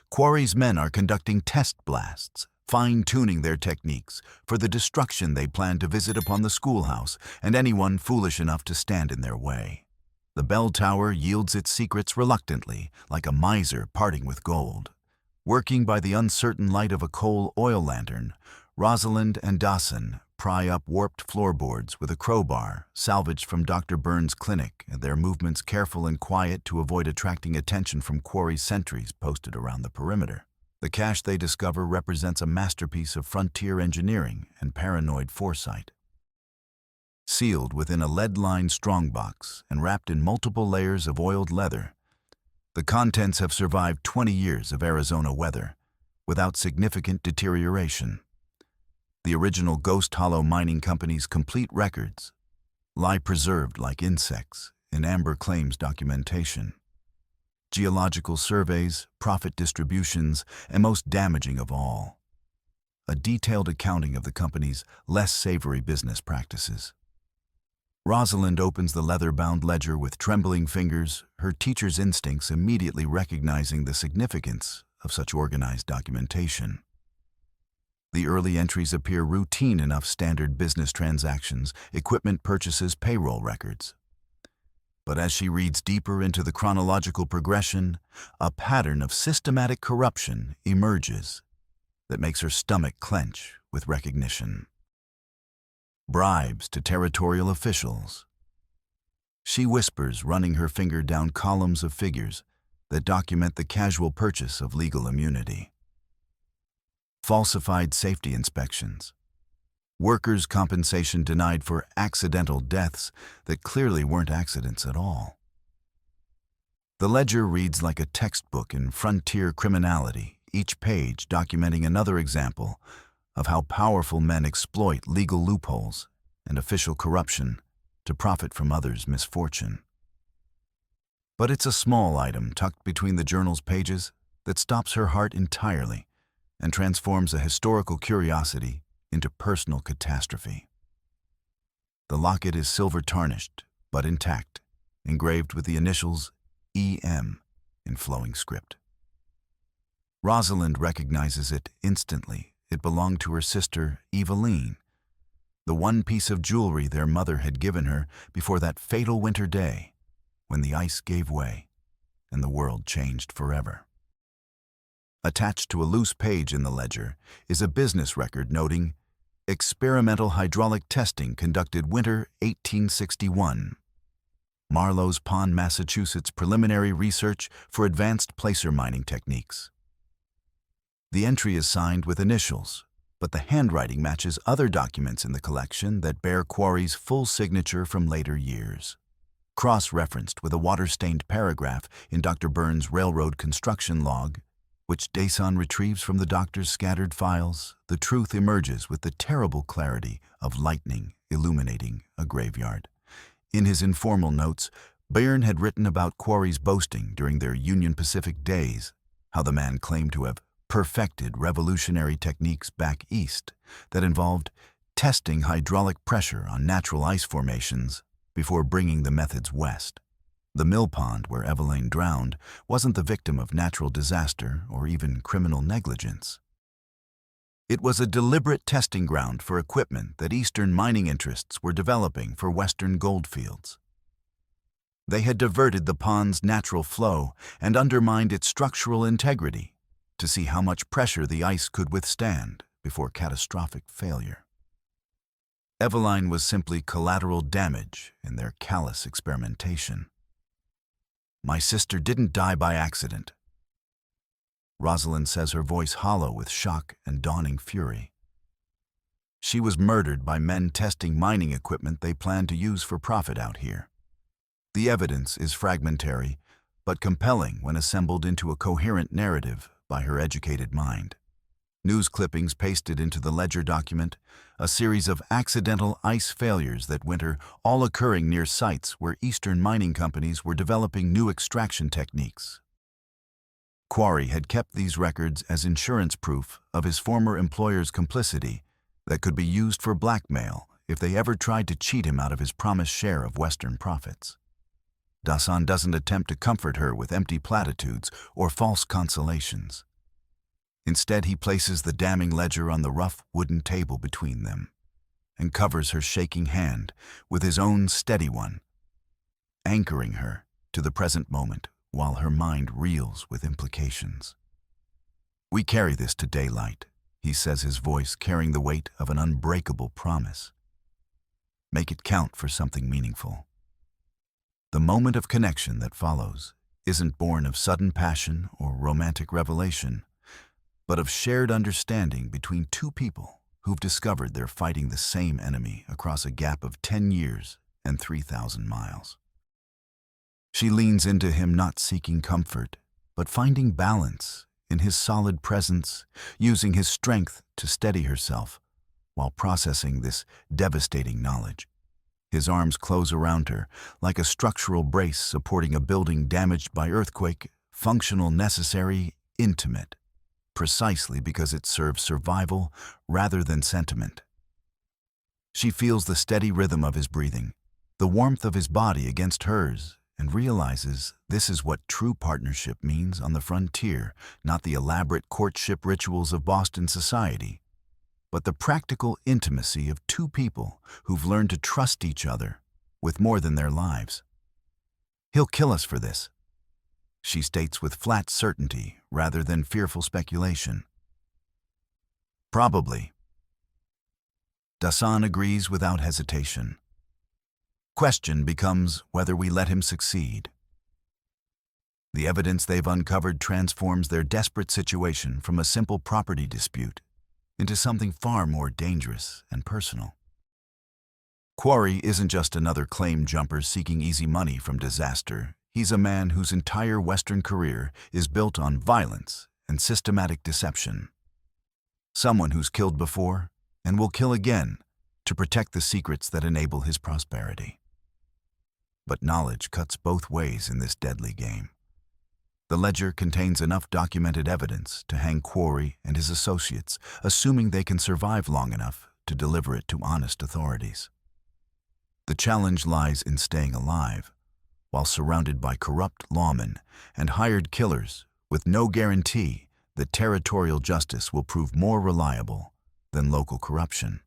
Quarry's men are conducting test blasts, fine-tuning their techniques for the destruction they plan to visit upon the schoolhouse and anyone foolish enough to stand in their way. The bell tower yields its secrets reluctantly, like a miser parting with gold. Working by the uncertain light of a coal oil lantern, Rosalind and Dawson pry up warped floorboards with a crowbar salvaged from Dr. Burns' clinic, their movements careful and quiet to avoid attracting attention from Quarry's sentries posted around the perimeter. The cache they discover represents a masterpiece of frontier engineering and paranoid foresight. Sealed within a lead-lined strongbox and wrapped in multiple layers of oiled leather, the contents have survived 20 years of Arizona weather without significant deterioration. The original Ghost Hollow Mining Company's complete records lie preserved like insects in Amber Claims documentation. Geological surveys, profit distributions, and most damaging of all, a detailed accounting of the company's less savory business practices. Rosalind opens the leather-bound ledger with trembling fingers, her teacher's instincts immediately recognizing the significance of such organized documentation. The early entries appear routine enough: standard business transactions, equipment purchases, payroll records. But as she reads deeper into the chronological progression, a pattern of systematic corruption emerges that makes her stomach clench with recognition. Bribes to territorial officials. She whispers, running her finger down columns of figures that document the casual purchase of legal immunity. Falsified safety inspections. Workers' compensation denied for accidental deaths that clearly weren't accidents at all. The ledger reads like a textbook in frontier criminality, each page documenting another example of how powerful men exploit legal loopholes and official corruption to profit from others' misfortune. But it's a small item tucked between the journal's pages that stops her heart entirely and transforms a historical curiosity into personal catastrophe. The locket is silver-tarnished, but intact, engraved with the initials E.M. in flowing script. Rosalind recognizes it instantly. It belonged to her sister, Eveline, the one piece of jewelry their mother had given her before that fatal winter day when the ice gave way and the world changed forever. Attached to a loose page in the ledger is a business record noting experimental hydraulic testing conducted winter 1861. Marlowe's Pond, Massachusetts preliminary research for advanced placer mining techniques. The entry is signed with initials, but the handwriting matches other documents in the collection that bear Quarry's full signature from later years. Cross-referenced with a water-stained paragraph in Dr. Burns' railroad construction log, which Dason retrieves from the doctor's scattered files, the truth emerges with the terrible clarity of lightning illuminating a graveyard. In his informal notes, Byrne had written about Quarry's boasting during their Union Pacific days, how the man claimed to have perfected revolutionary techniques back east that involved testing hydraulic pressure on natural ice formations before bringing the methods west. The mill pond where Eveline drowned wasn't the victim of natural disaster or even criminal negligence. It was a deliberate testing ground for equipment that Eastern mining interests were developing for Western goldfields. They had diverted the pond's natural flow and undermined its structural integrity to see how much pressure the ice could withstand before catastrophic failure. Eveline was simply collateral damage in their callous experimentation. "My sister didn't die by accident." Rosalind says, her voice hollow with shock and dawning fury. "She was murdered by men testing mining equipment they planned to use for profit out here." The evidence is fragmentary, but compelling when assembled into a coherent narrative by her educated mind. News clippings pasted into the ledger document, a series of accidental ice failures that winter, all occurring near sites where Eastern mining companies were developing new extraction techniques. Quarry had kept these records as insurance proof of his former employer's complicity that could be used for blackmail if they ever tried to cheat him out of his promised share of Western profits. Dasan doesn't attempt to comfort her with empty platitudes or false consolations. Instead, he places the damning ledger on the rough wooden table between them and covers her shaking hand with his own steady one, anchoring her to the present moment while her mind reels with implications. "We carry this to daylight," he says, his voice carrying the weight of an unbreakable promise. "Make it count for something meaningful." The moment of connection that follows isn't born of sudden passion or romantic revelation, but of shared understanding between two people who've discovered they're fighting the same enemy across a gap of 10 years and 3,000 miles. She leans into him, not seeking comfort, but finding balance in his solid presence, using his strength to steady herself while processing this devastating knowledge. His arms close around her like a structural brace supporting a building damaged by earthquake, functional, necessary, intimate, precisely because it serves survival rather than sentiment. She feels the steady rhythm of his breathing, the warmth of his body against hers, and realizes this is what true partnership means on the frontier, not the elaborate courtship rituals of Boston society, but the practical intimacy of two people who've learned to trust each other with more than their lives. "He'll kill us for this," she states with flat certainty rather than fearful speculation. "Probably." Dasan agrees without hesitation. Question becomes whether we let him succeed. The evidence they've uncovered transforms their desperate situation from a simple property dispute into something far more dangerous and personal. Quarry isn't just another claim jumper seeking easy money from disaster. He's a man whose entire Western career is built on violence and systematic deception. Someone who's killed before and will kill again to protect the secrets that enable his prosperity. But knowledge cuts both ways in this deadly game. The ledger contains enough documented evidence to hang Quarry and his associates, assuming they can survive long enough to deliver it to honest authorities. The challenge lies in staying alive, while surrounded by corrupt lawmen and hired killers with no guarantee that territorial justice will prove more reliable than local corruption.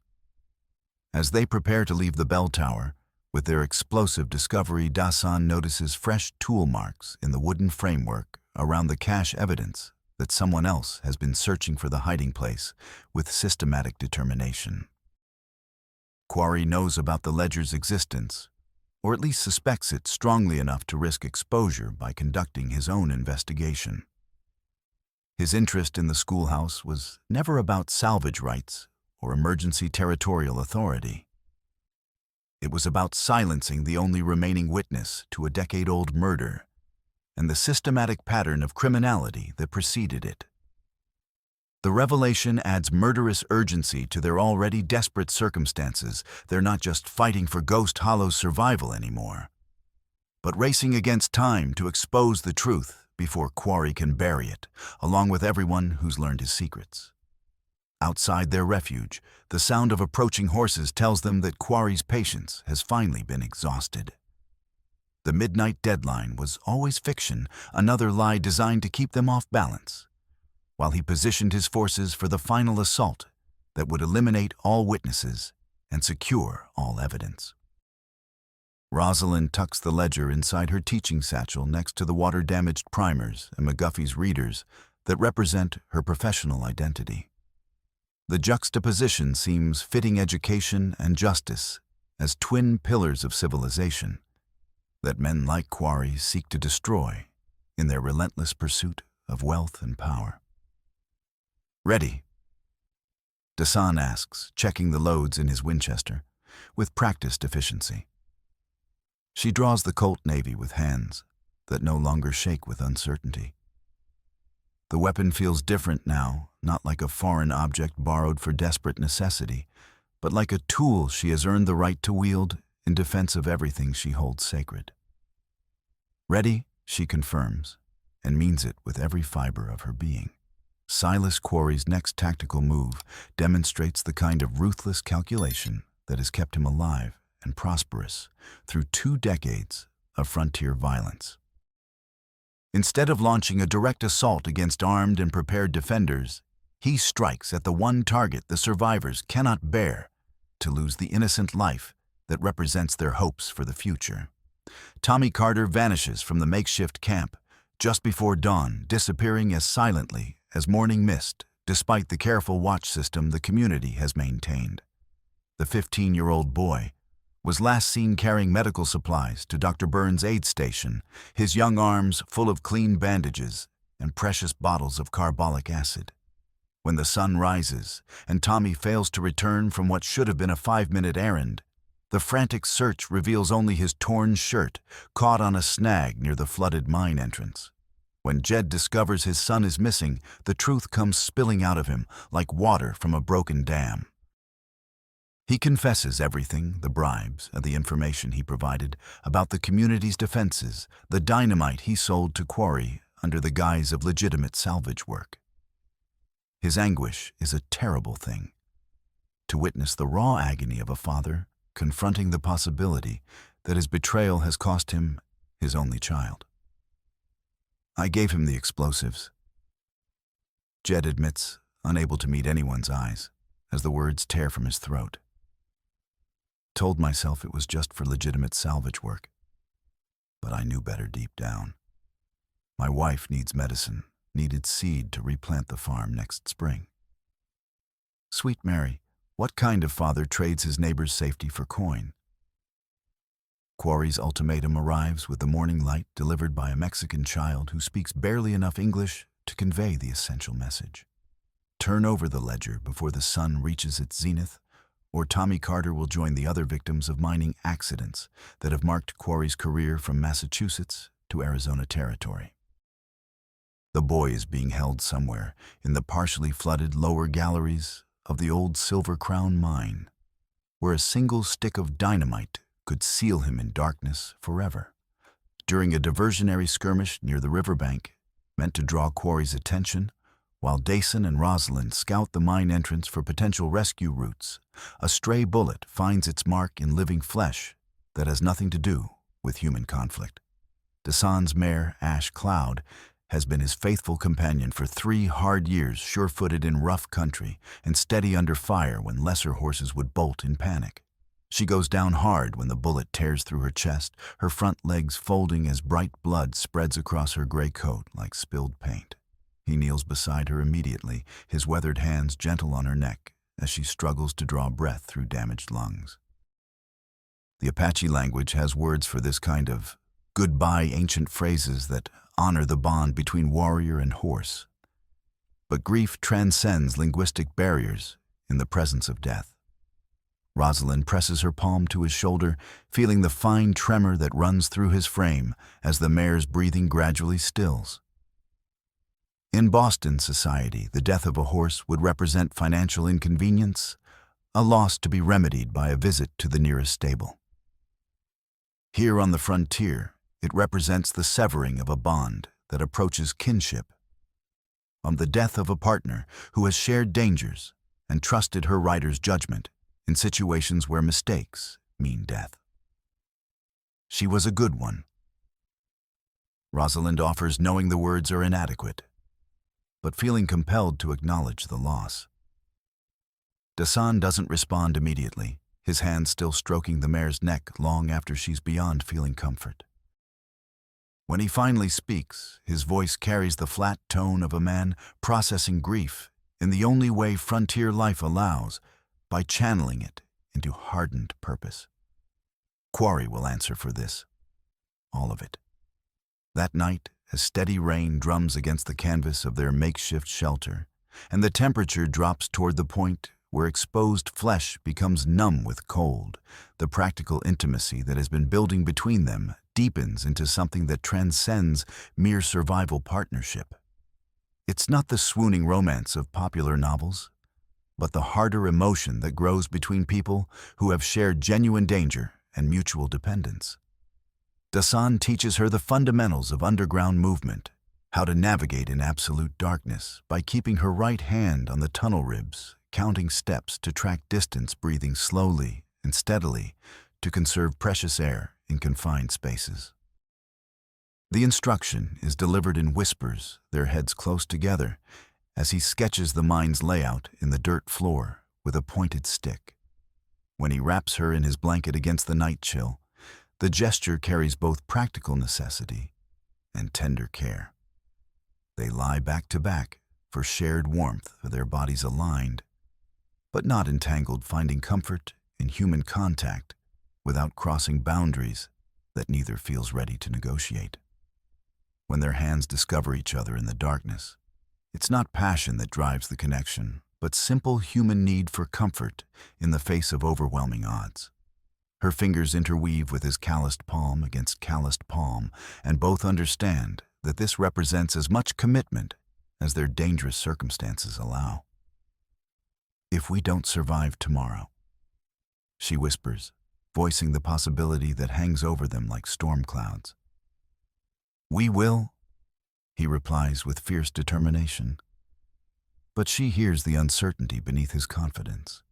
As they prepare to leave the bell tower, with their explosive discovery, Dasan notices fresh tool marks in the wooden framework around the cache, evidence that someone else has been searching for the hiding place with systematic determination. Quarry knows about the ledger's existence, or at least suspects it strongly enough to risk exposure by conducting his own investigation. His interest in the schoolhouse was never about salvage rights or emergency territorial authority. It was about silencing the only remaining witness to a decade-old murder and the systematic pattern of criminality that preceded it. The revelation adds murderous urgency to their already desperate circumstances. They're not just fighting for Ghost Hollow's survival anymore, but racing against time to expose the truth before Quarry can bury it, along with everyone who's learned his secrets. Outside their refuge, the sound of approaching horses tells them that Quarry's patience has finally been exhausted. The midnight deadline was always fiction, another lie designed to keep them off balance, while he positioned his forces for the final assault that would eliminate all witnesses and secure all evidence. Rosalind tucks the ledger inside her teaching satchel next to the water-damaged primers and McGuffey's readers that represent her professional identity. The juxtaposition seems fitting education and justice as twin pillars of civilization that men like Quarry seek to destroy in their relentless pursuit of wealth and power. "Ready?" Dasan asks, checking the loads in his Winchester with practiced efficiency. She draws the Colt Navy with hands that no longer shake with uncertainty. The weapon feels different now, not like a foreign object borrowed for desperate necessity, but like a tool she has earned the right to wield in defense of everything she holds sacred. "Ready," she confirms, and means it with every fiber of her being. Silas Quarry's next tactical move demonstrates the kind of ruthless calculation that has kept him alive and prosperous through 2 decades of frontier violence. Instead of launching a direct assault against armed and prepared defenders, he strikes at the one target the survivors cannot bear: to lose the innocent life that represents their hopes for the future. Tommy Carter vanishes from the makeshift camp just before dawn, disappearing as silently as morning mist, despite the careful watch system the community has maintained. The 15-year-old boy was last seen carrying medical supplies to Dr. Burns' aid station, his young arms full of clean bandages and precious bottles of carbolic acid. When the sun rises and Tommy fails to return from what should have been a 5-minute errand, the frantic search reveals only his torn shirt caught on a snag near the flooded mine entrance. When Jed discovers his son is missing, the truth comes spilling out of him like water from a broken dam. He confesses everything, the bribes and the information he provided about the community's defenses, the dynamite he sold to Quarry under the guise of legitimate salvage work. His anguish is a terrible thing. To witness the raw agony of a father confronting the possibility that his betrayal has cost him his only child. "I gave him the explosives," Jed admits, unable to meet anyone's eyes, as the words tear from his throat. "Told myself it was just for legitimate salvage work. But I knew better deep down. My wife needs medicine, needed seed to replant the farm next spring." Sweet Mary, what kind of father trades his neighbor's safety for coin? Quarry's ultimatum arrives with the morning light delivered by a Mexican child who speaks barely enough English to convey the essential message. Turn over the ledger before the sun reaches its zenith, or Tommy Carter will join the other victims of mining accidents that have marked Quarry's career from Massachusetts to Arizona territory. The boy is being held somewhere in the partially flooded lower galleries of the old Silver Crown mine, where a single stick of dynamite could seal him in darkness forever. During a diversionary skirmish near the riverbank, meant to draw Quarry's attention, while Dason and Rosalind scout the mine entrance for potential rescue routes, a stray bullet finds its mark in living flesh that has nothing to do with human conflict. Dasan's mare, Ash Cloud, has been his faithful companion for 3 hard years, sure-footed in rough country and steady under fire when lesser horses would bolt in panic. She goes down hard when the bullet tears through her chest, her front legs folding as bright blood spreads across her gray coat like spilled paint. He kneels beside her immediately, his weathered hands gentle on her neck as she struggles to draw breath through damaged lungs. The Apache language has words for this kind of goodbye, ancient phrases that honor the bond between warrior and horse. But grief transcends linguistic barriers in the presence of death. Rosalind presses her palm to his shoulder, feeling the fine tremor that runs through his frame as the mare's breathing gradually stills. In Boston society, the death of a horse would represent financial inconvenience, a loss to be remedied by a visit to the nearest stable. Here on the frontier, it represents the severing of a bond that approaches kinship. On the death of a partner who has shared dangers and trusted her rider's judgment in situations where mistakes mean death. She was a good one. Rosalind offers, knowing the words are inadequate, but feeling compelled to acknowledge the loss. Dasan doesn't respond immediately, his hand still stroking the mare's neck long after she's beyond feeling comfort. When he finally speaks, his voice carries the flat tone of a man processing grief in the only way frontier life allows, by channeling it into hardened purpose. Quarry will answer for this. All of it. That night, as steady rain drums against the canvas of their makeshift shelter, and the temperature drops toward the point where exposed flesh becomes numb with cold, the practical intimacy that has been building between them deepens into something that transcends mere survival partnership. It's not the swooning romance of popular novels, but the harder emotion that grows between people who have shared genuine danger and mutual dependence. Dasan teaches her the fundamentals of underground movement, how to navigate in absolute darkness by keeping her right hand on the tunnel ribs, counting steps to track distance, breathing slowly and steadily to conserve precious air in confined spaces. The instruction is delivered in whispers, their heads close together, as he sketches the mine's layout in the dirt floor with a pointed stick. When he wraps her in his blanket against the night chill, the gesture carries both practical necessity and tender care. They lie back to back for shared warmth, their bodies aligned, but not entangled, finding comfort in human contact without crossing boundaries that neither feels ready to negotiate. When their hands discover each other in the darkness, it's not passion that drives the connection, but simple human need for comfort in the face of overwhelming odds. Her fingers interweave with his calloused palm against calloused palm, and both understand that this represents as much commitment as their dangerous circumstances allow. "If we don't survive tomorrow," she whispers, voicing the possibility that hangs over them like storm clouds. "We will," he replies with fierce determination. But she hears the uncertainty beneath his confidence.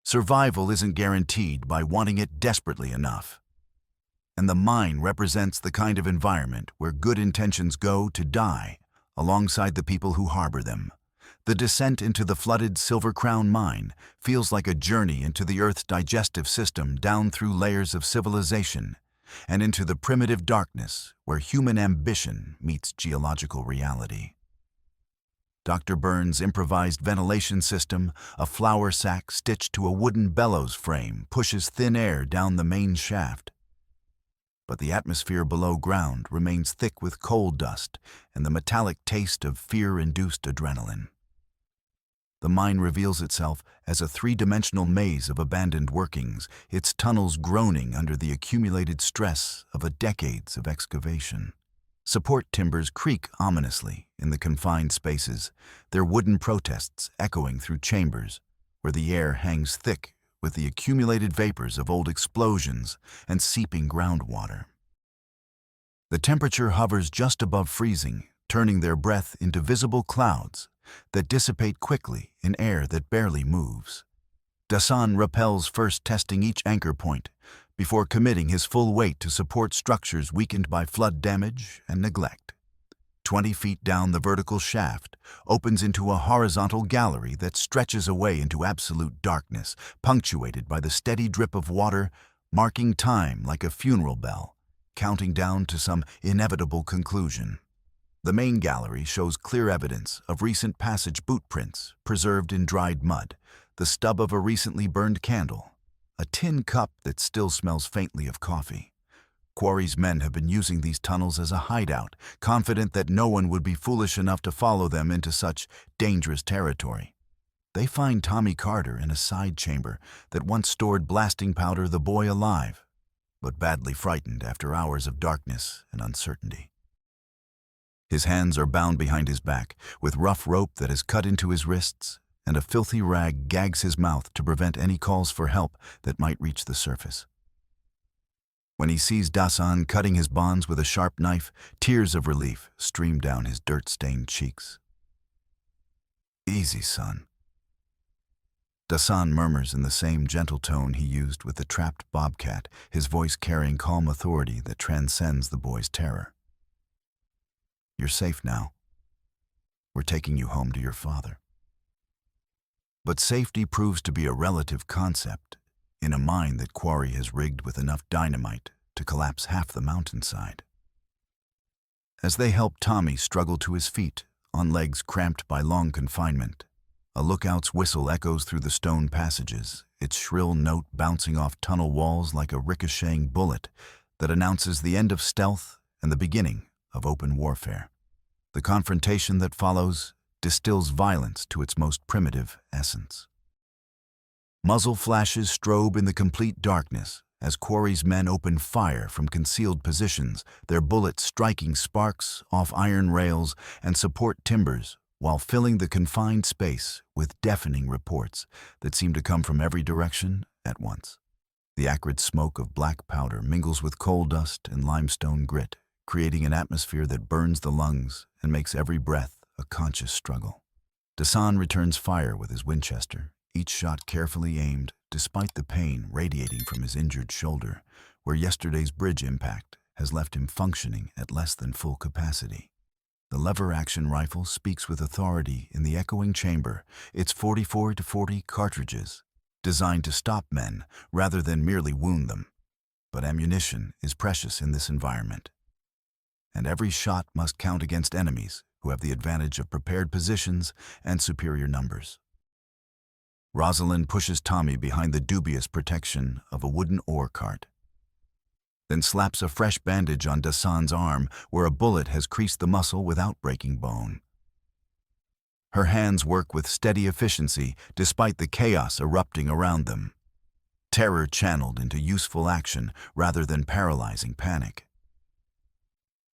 Survival isn't guaranteed by wanting it desperately enough. And the mine represents the kind of environment where good intentions go to die alongside the people who harbor them. The descent into the flooded Silver Crown mine feels like a journey into the Earth's digestive system, down through layers of civilization and into the primitive darkness where human ambition meets geological reality. Dr. Burns' improvised ventilation system, a flour sack stitched to a wooden bellows frame, pushes thin air down the main shaft. But the atmosphere below ground remains thick with coal dust and the metallic taste of fear-induced adrenaline. The mine reveals itself as a three-dimensional maze of abandoned workings, its tunnels groaning under the accumulated stress of decades of excavation. Support timbers creak ominously in the confined spaces, their wooden protests echoing through chambers where the air hangs thick with the accumulated vapors of old explosions and seeping groundwater. The temperature hovers just above freezing, turning their breath into visible clouds that dissipate quickly in air that barely moves. Dasan rappels, first testing each anchor point before committing his full weight to support structures weakened by flood damage and neglect. 20 feet down, the vertical shaft opens into a horizontal gallery that stretches away into absolute darkness, punctuated by the steady drip of water, marking time like a funeral bell, counting down to some inevitable conclusion. The main gallery shows clear evidence of recent passage boot prints preserved in dried mud, the stub of a recently burned candle, a tin cup that still smells faintly of coffee. Quarry's men have been using these tunnels as a hideout, confident that no one would be foolish enough to follow them into such dangerous territory. They find Tommy Carter in a side chamber that once stored blasting powder, the boy alive, but badly frightened after hours of darkness and uncertainty. His hands are bound behind his back, with rough rope that is cut into his wrists, and a filthy rag gags his mouth to prevent any calls for help that might reach the surface. When he sees Dasan cutting his bonds with a sharp knife, tears of relief stream down his dirt-stained cheeks. "Easy, son." Dasan murmurs in the same gentle tone he used with the trapped bobcat, his voice carrying calm authority that transcends the boy's terror. "You're safe now. We're taking you home to your father." But safety proves to be a relative concept in a mine that Quarry has rigged with enough dynamite to collapse half the mountainside. As they help Tommy struggle to his feet, on legs cramped by long confinement, a lookout's whistle echoes through the stone passages, its shrill note bouncing off tunnel walls like a ricocheting bullet that announces the end of stealth and the beginning of open warfare. The confrontation that follows distills violence to its most primitive essence. Muzzle flashes strobe in the complete darkness as Quarry's men open fire from concealed positions, their bullets striking sparks off iron rails and support timbers while filling the confined space with deafening reports that seem to come from every direction at once. The acrid smoke of black powder mingles with coal dust and limestone grit, creating an atmosphere that burns the lungs and makes every breath a conscious struggle. Dasan returns fire with his Winchester, each shot carefully aimed despite the pain radiating from his injured shoulder, where yesterday's bridge impact has left him functioning at less than full capacity. The lever-action rifle speaks with authority in the echoing chamber, its 44-40 cartridges, designed to stop men rather than merely wound them. But ammunition is precious in this environment, and every shot must count against enemies who have the advantage of prepared positions and superior numbers. Rosalind pushes Tommy behind the dubious protection of a wooden ore cart, then slaps a fresh bandage on Dasan's arm where a bullet has creased the muscle without breaking bone. Her hands work with steady efficiency despite the chaos erupting around them, terror channeled into useful action rather than paralyzing panic.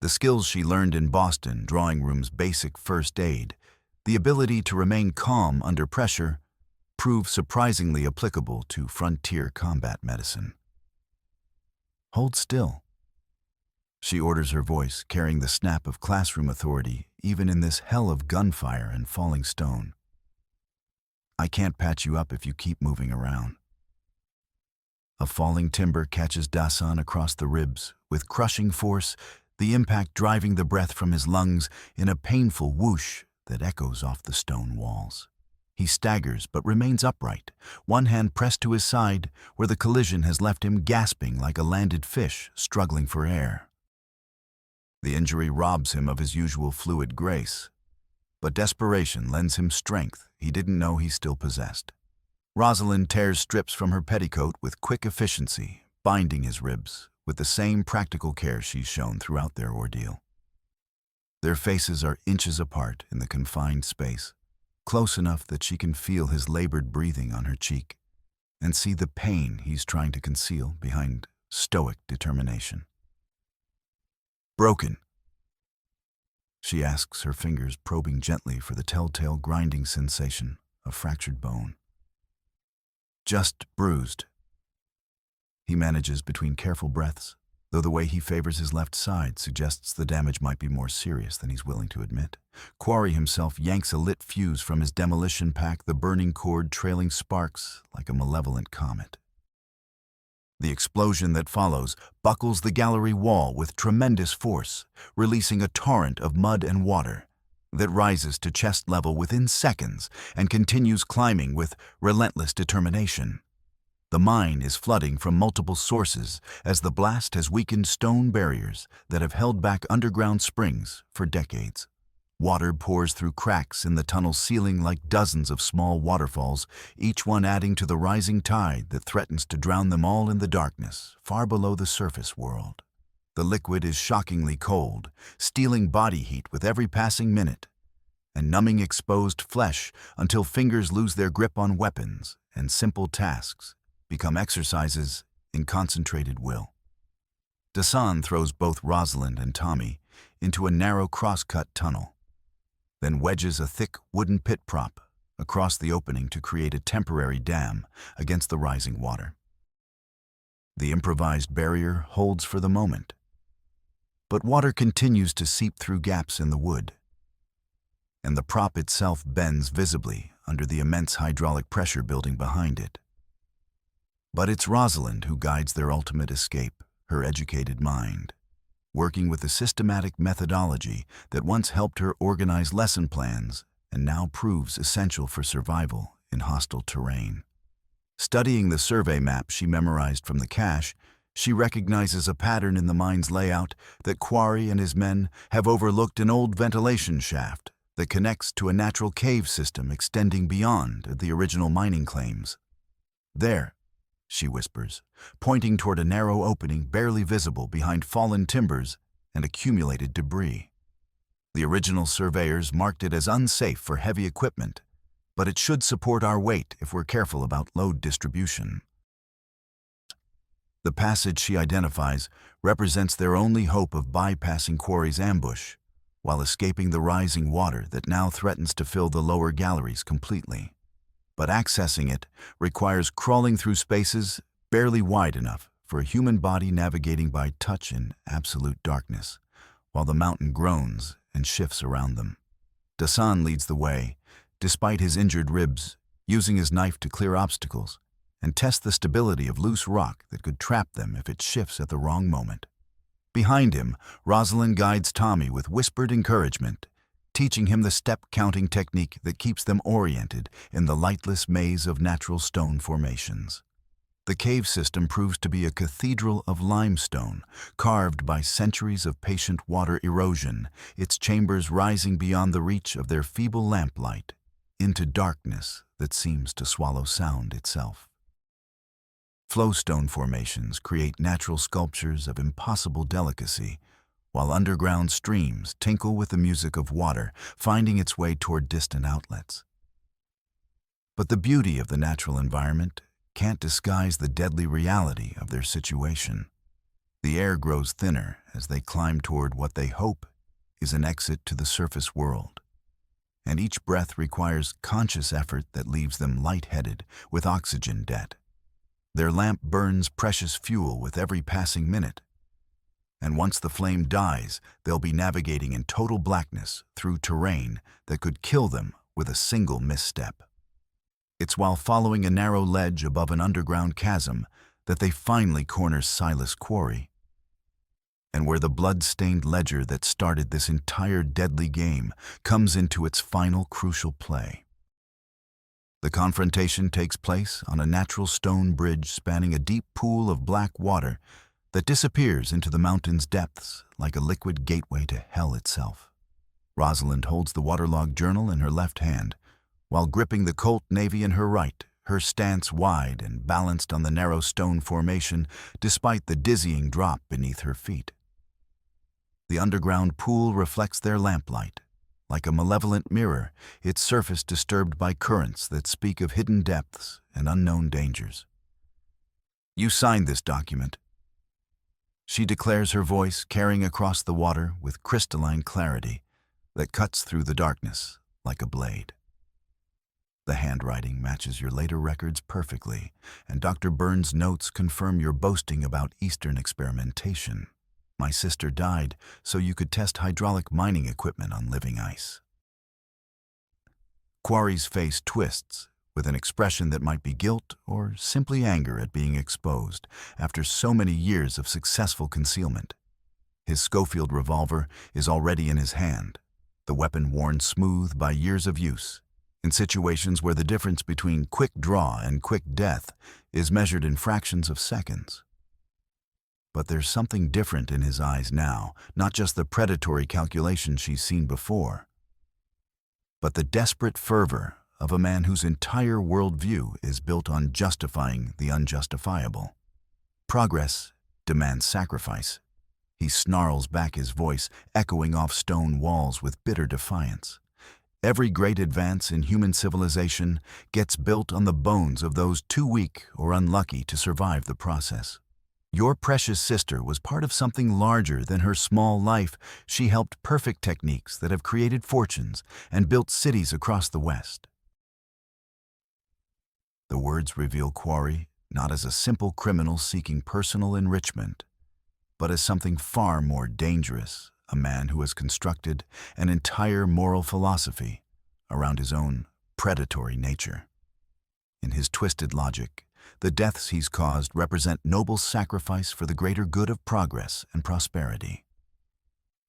The skills she learned in Boston Drawing Room's basic first aid, the ability to remain calm under pressure, prove surprisingly applicable to frontier combat medicine. "Hold still," she orders, her voice carrying the snap of classroom authority even in this hell of gunfire and falling stone. "I can't patch you up if you keep moving around." A falling timber catches Dasan across the ribs with crushing force, the impact driving the breath from his lungs in a painful whoosh that echoes off the stone walls. He staggers but remains upright, one hand pressed to his side where the collision has left him gasping like a landed fish struggling for air. The injury robs him of his usual fluid grace, but desperation lends him strength he didn't know he still possessed. Rosalind tears strips from her petticoat with quick efficiency, binding his ribs with the same practical care she's shown throughout their ordeal. Their faces are inches apart in the confined space, close enough that she can feel his labored breathing on her cheek and see the pain he's trying to conceal behind stoic determination. "Broken?" she asks, her fingers probing gently for the telltale grinding sensation of fractured bone. "Just bruised," he manages between careful breaths, though the way he favors his left side suggests the damage might be more serious than he's willing to admit. Quarry himself yanks a lit fuse from his demolition pack, the burning cord trailing sparks like a malevolent comet. The explosion that follows buckles the gallery wall with tremendous force, releasing a torrent of mud and water that rises to chest level within seconds and continues climbing with relentless determination. The mine is flooding from multiple sources as the blast has weakened stone barriers that have held back underground springs for decades. Water pours through cracks in the tunnel ceiling like dozens of small waterfalls, each one adding to the rising tide that threatens to drown them all in the darkness far below the surface world. The liquid is shockingly cold, stealing body heat with every passing minute, and numbing exposed flesh until fingers lose their grip on weapons and simple tasks become exercises in concentrated will. Dasan throws both Rosalind and Tommy into a narrow cross-cut tunnel, then wedges a thick wooden pit prop across the opening to create a temporary dam against the rising water. The improvised barrier holds for the moment, but water continues to seep through gaps in the wood, and the prop itself bends visibly under the immense hydraulic pressure building behind it. But it's Rosalind who guides their ultimate escape, her educated mind, working with a systematic methodology that once helped her organize lesson plans and now proves essential for survival in hostile terrain. Studying the survey map she memorized from the cache, she recognizes a pattern in the mine's layout that Quarry and his men have overlooked an old ventilation shaft that connects to a natural cave system extending beyond the original mining claims. "There," she whispers, pointing toward a narrow opening barely visible behind fallen timbers and accumulated debris. The original surveyors marked it as unsafe for heavy equipment, but it should support our weight if we're careful about load distribution. The passage she identifies represents their only hope of bypassing Quarry's ambush while escaping the rising water that now threatens to fill the lower galleries completely. But accessing it requires crawling through spaces barely wide enough for a human body navigating by touch in absolute darkness, while the mountain groans and shifts around them. Dasan leads the way, despite his injured ribs, using his knife to clear obstacles and test the stability of loose rock that could trap them if it shifts at the wrong moment. Behind him, Rosalind guides Tommy with whispered encouragement, teaching him the step-counting technique that keeps them oriented in the lightless maze of natural stone formations. The cave system proves to be a cathedral of limestone, carved by centuries of patient water erosion, its chambers rising beyond the reach of their feeble lamplight, into darkness that seems to swallow sound itself. Flowstone formations create natural sculptures of impossible delicacy, while underground streams tinkle with the music of water, finding its way toward distant outlets. But the beauty of the natural environment can't disguise the deadly reality of their situation. The air grows thinner as they climb toward what they hope is an exit to the surface world. And each breath requires conscious effort that leaves them lightheaded with oxygen debt. Their lamp burns precious fuel with every passing minute. And once the flame dies, they'll be navigating in total blackness through terrain that could kill them with a single misstep. It's while following a narrow ledge above an underground chasm that they finally corner Silas Quarry, and where the blood-stained ledger that started this entire deadly game comes into its final crucial play. The confrontation takes place on a natural stone bridge spanning a deep pool of black water that disappears into the mountain's depths like a liquid gateway to hell itself. Rosalind holds the waterlogged journal in her left hand, while gripping the Colt Navy in her right, her stance wide and balanced on the narrow stone formation despite the dizzying drop beneath her feet. The underground pool reflects their lamplight, like a malevolent mirror, its surface disturbed by currents that speak of hidden depths and unknown dangers. "You signed this document," she declares, her voice carrying across the water with crystalline clarity that cuts through the darkness like a blade. "The handwriting matches your later records perfectly, and Dr. Burns' notes confirm your boasting about Eastern experimentation. My sister died so you could test hydraulic mining equipment on living ice." Quarry's face twists with an expression that might be guilt or simply anger at being exposed after so many years of successful concealment. His Schofield revolver is already in his hand, the weapon worn smooth by years of use, in situations where the difference between quick draw and quick death is measured in fractions of seconds. But there's something different in his eyes now, not just the predatory calculation she's seen before, but the desperate fervor of a man whose entire worldview is built on justifying the unjustifiable. Progress demands sacrifice. He snarls back, his voice echoing off stone walls with bitter defiance. Every great advance in human civilization gets built on the bones of those too weak or unlucky to survive the process. Your precious sister was part of something larger than her small life. She helped perfect techniques that have created fortunes and built cities across the West. The words reveal Quarry not as a simple criminal seeking personal enrichment, but as something far more dangerous, a man who has constructed an entire moral philosophy around his own predatory nature. In his twisted logic, the deaths he's caused represent noble sacrifice for the greater good of progress and prosperity,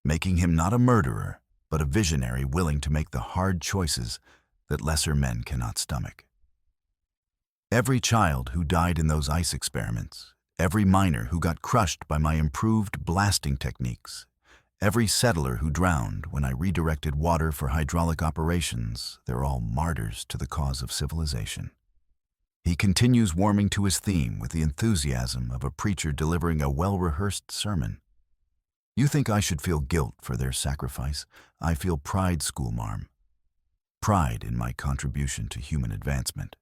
making him not a murderer, but a visionary willing to make the hard choices that lesser men cannot stomach. Every child who died in those ice experiments, every miner who got crushed by my improved blasting techniques, every settler who drowned when I redirected water for hydraulic operations, they're all martyrs to the cause of civilization. He continues warming to his theme with the enthusiasm of a preacher delivering a well-rehearsed sermon. You think I should feel guilt for their sacrifice? I feel pride, schoolmarm. Pride in my contribution to human advancement.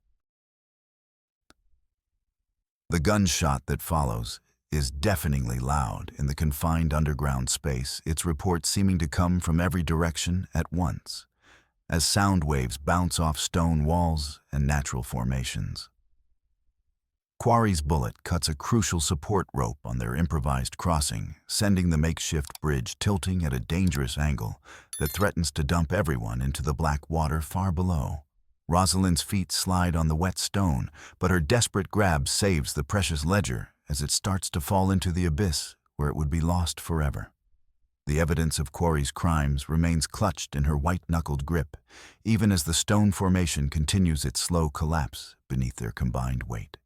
The gunshot that follows is deafeningly loud in the confined underground space, its report seeming to come from every direction at once, as sound waves bounce off stone walls and natural formations. Quarry's bullet cuts a crucial support rope on their improvised crossing, sending the makeshift bridge tilting at a dangerous angle that threatens to dump everyone into the black water far below. Rosalind's feet slide on the wet stone, but her desperate grab saves the precious ledger as it starts to fall into the abyss where it would be lost forever. The evidence of Quarry's crimes remains clutched in her white-knuckled grip, even as the stone formation continues its slow collapse beneath their combined weight.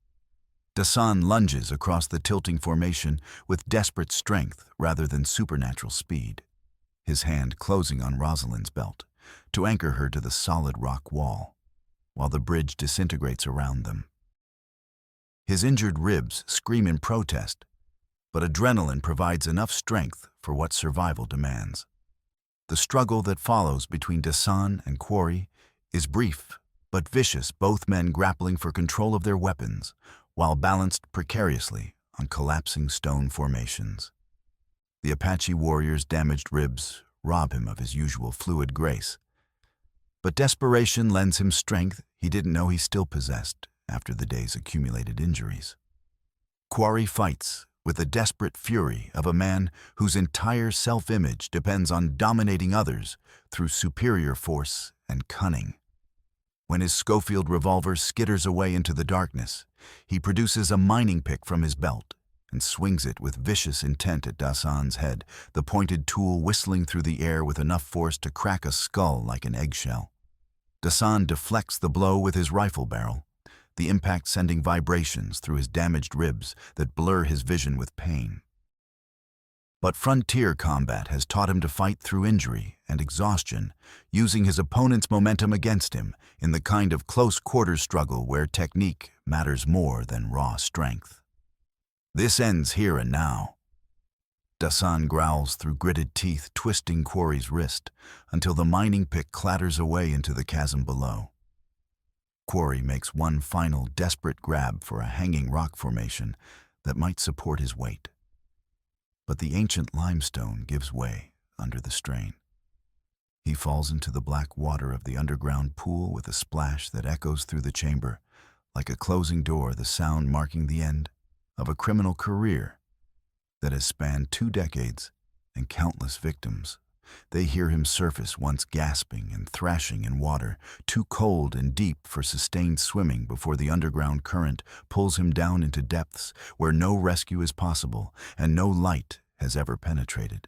Dasan lunges across the tilting formation with desperate strength rather than supernatural speed, his hand closing on Rosalind's belt to anchor her to the solid rock wall, while the bridge disintegrates around them. His injured ribs scream in protest, but adrenaline provides enough strength for what survival demands. The struggle that follows between Dasan and Quarry is brief but vicious, both men grappling for control of their weapons while balanced precariously on collapsing stone formations. The Apache Warrior's damaged ribs rob him of his usual fluid grace, but desperation lends him strength he didn't know he still possessed after the day's accumulated injuries. Quarry fights with the desperate fury of a man whose entire self-image depends on dominating others through superior force and cunning. When his Schofield revolver skitters away into the darkness, he produces a mining pick from his belt and swings it with vicious intent at Dasan's head, the pointed tool whistling through the air with enough force to crack a skull like an eggshell. Dasan deflects the blow with his rifle barrel, the impact sending vibrations through his damaged ribs that blur his vision with pain. But frontier combat has taught him to fight through injury and exhaustion, using his opponent's momentum against him in the kind of close-quarters struggle where technique matters more than raw strength. This ends here and now. Dasan growls through gritted teeth, twisting Quarry's wrist until the mining pick clatters away into the chasm below. Quarry makes one final desperate grab for a hanging rock formation that might support his weight. But the ancient limestone gives way under the strain. He falls into the black water of the underground pool with a splash that echoes through the chamber, like a closing door, the sound marking the end of a criminal career that has spanned 2 decades and countless victims. They hear him surface, once gasping and thrashing in water, too cold and deep for sustained swimming, before the underground current pulls him down into depths where no rescue is possible and no light has ever penetrated.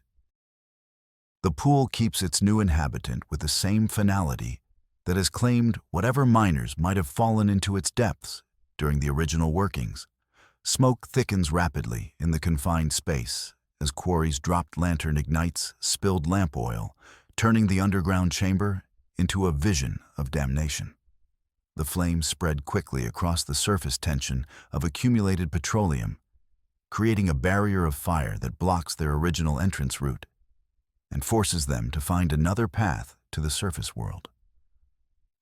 The pool keeps its new inhabitant with the same finality that has claimed whatever miners might have fallen into its depths during the original workings. Smoke thickens rapidly in the confined space as Quarry's dropped lantern ignites spilled lamp oil, turning the underground chamber into a vision of damnation. The flames spread quickly across the surface tension of accumulated petroleum, creating a barrier of fire that blocks their original entrance route and forces them to find another path to the surface world.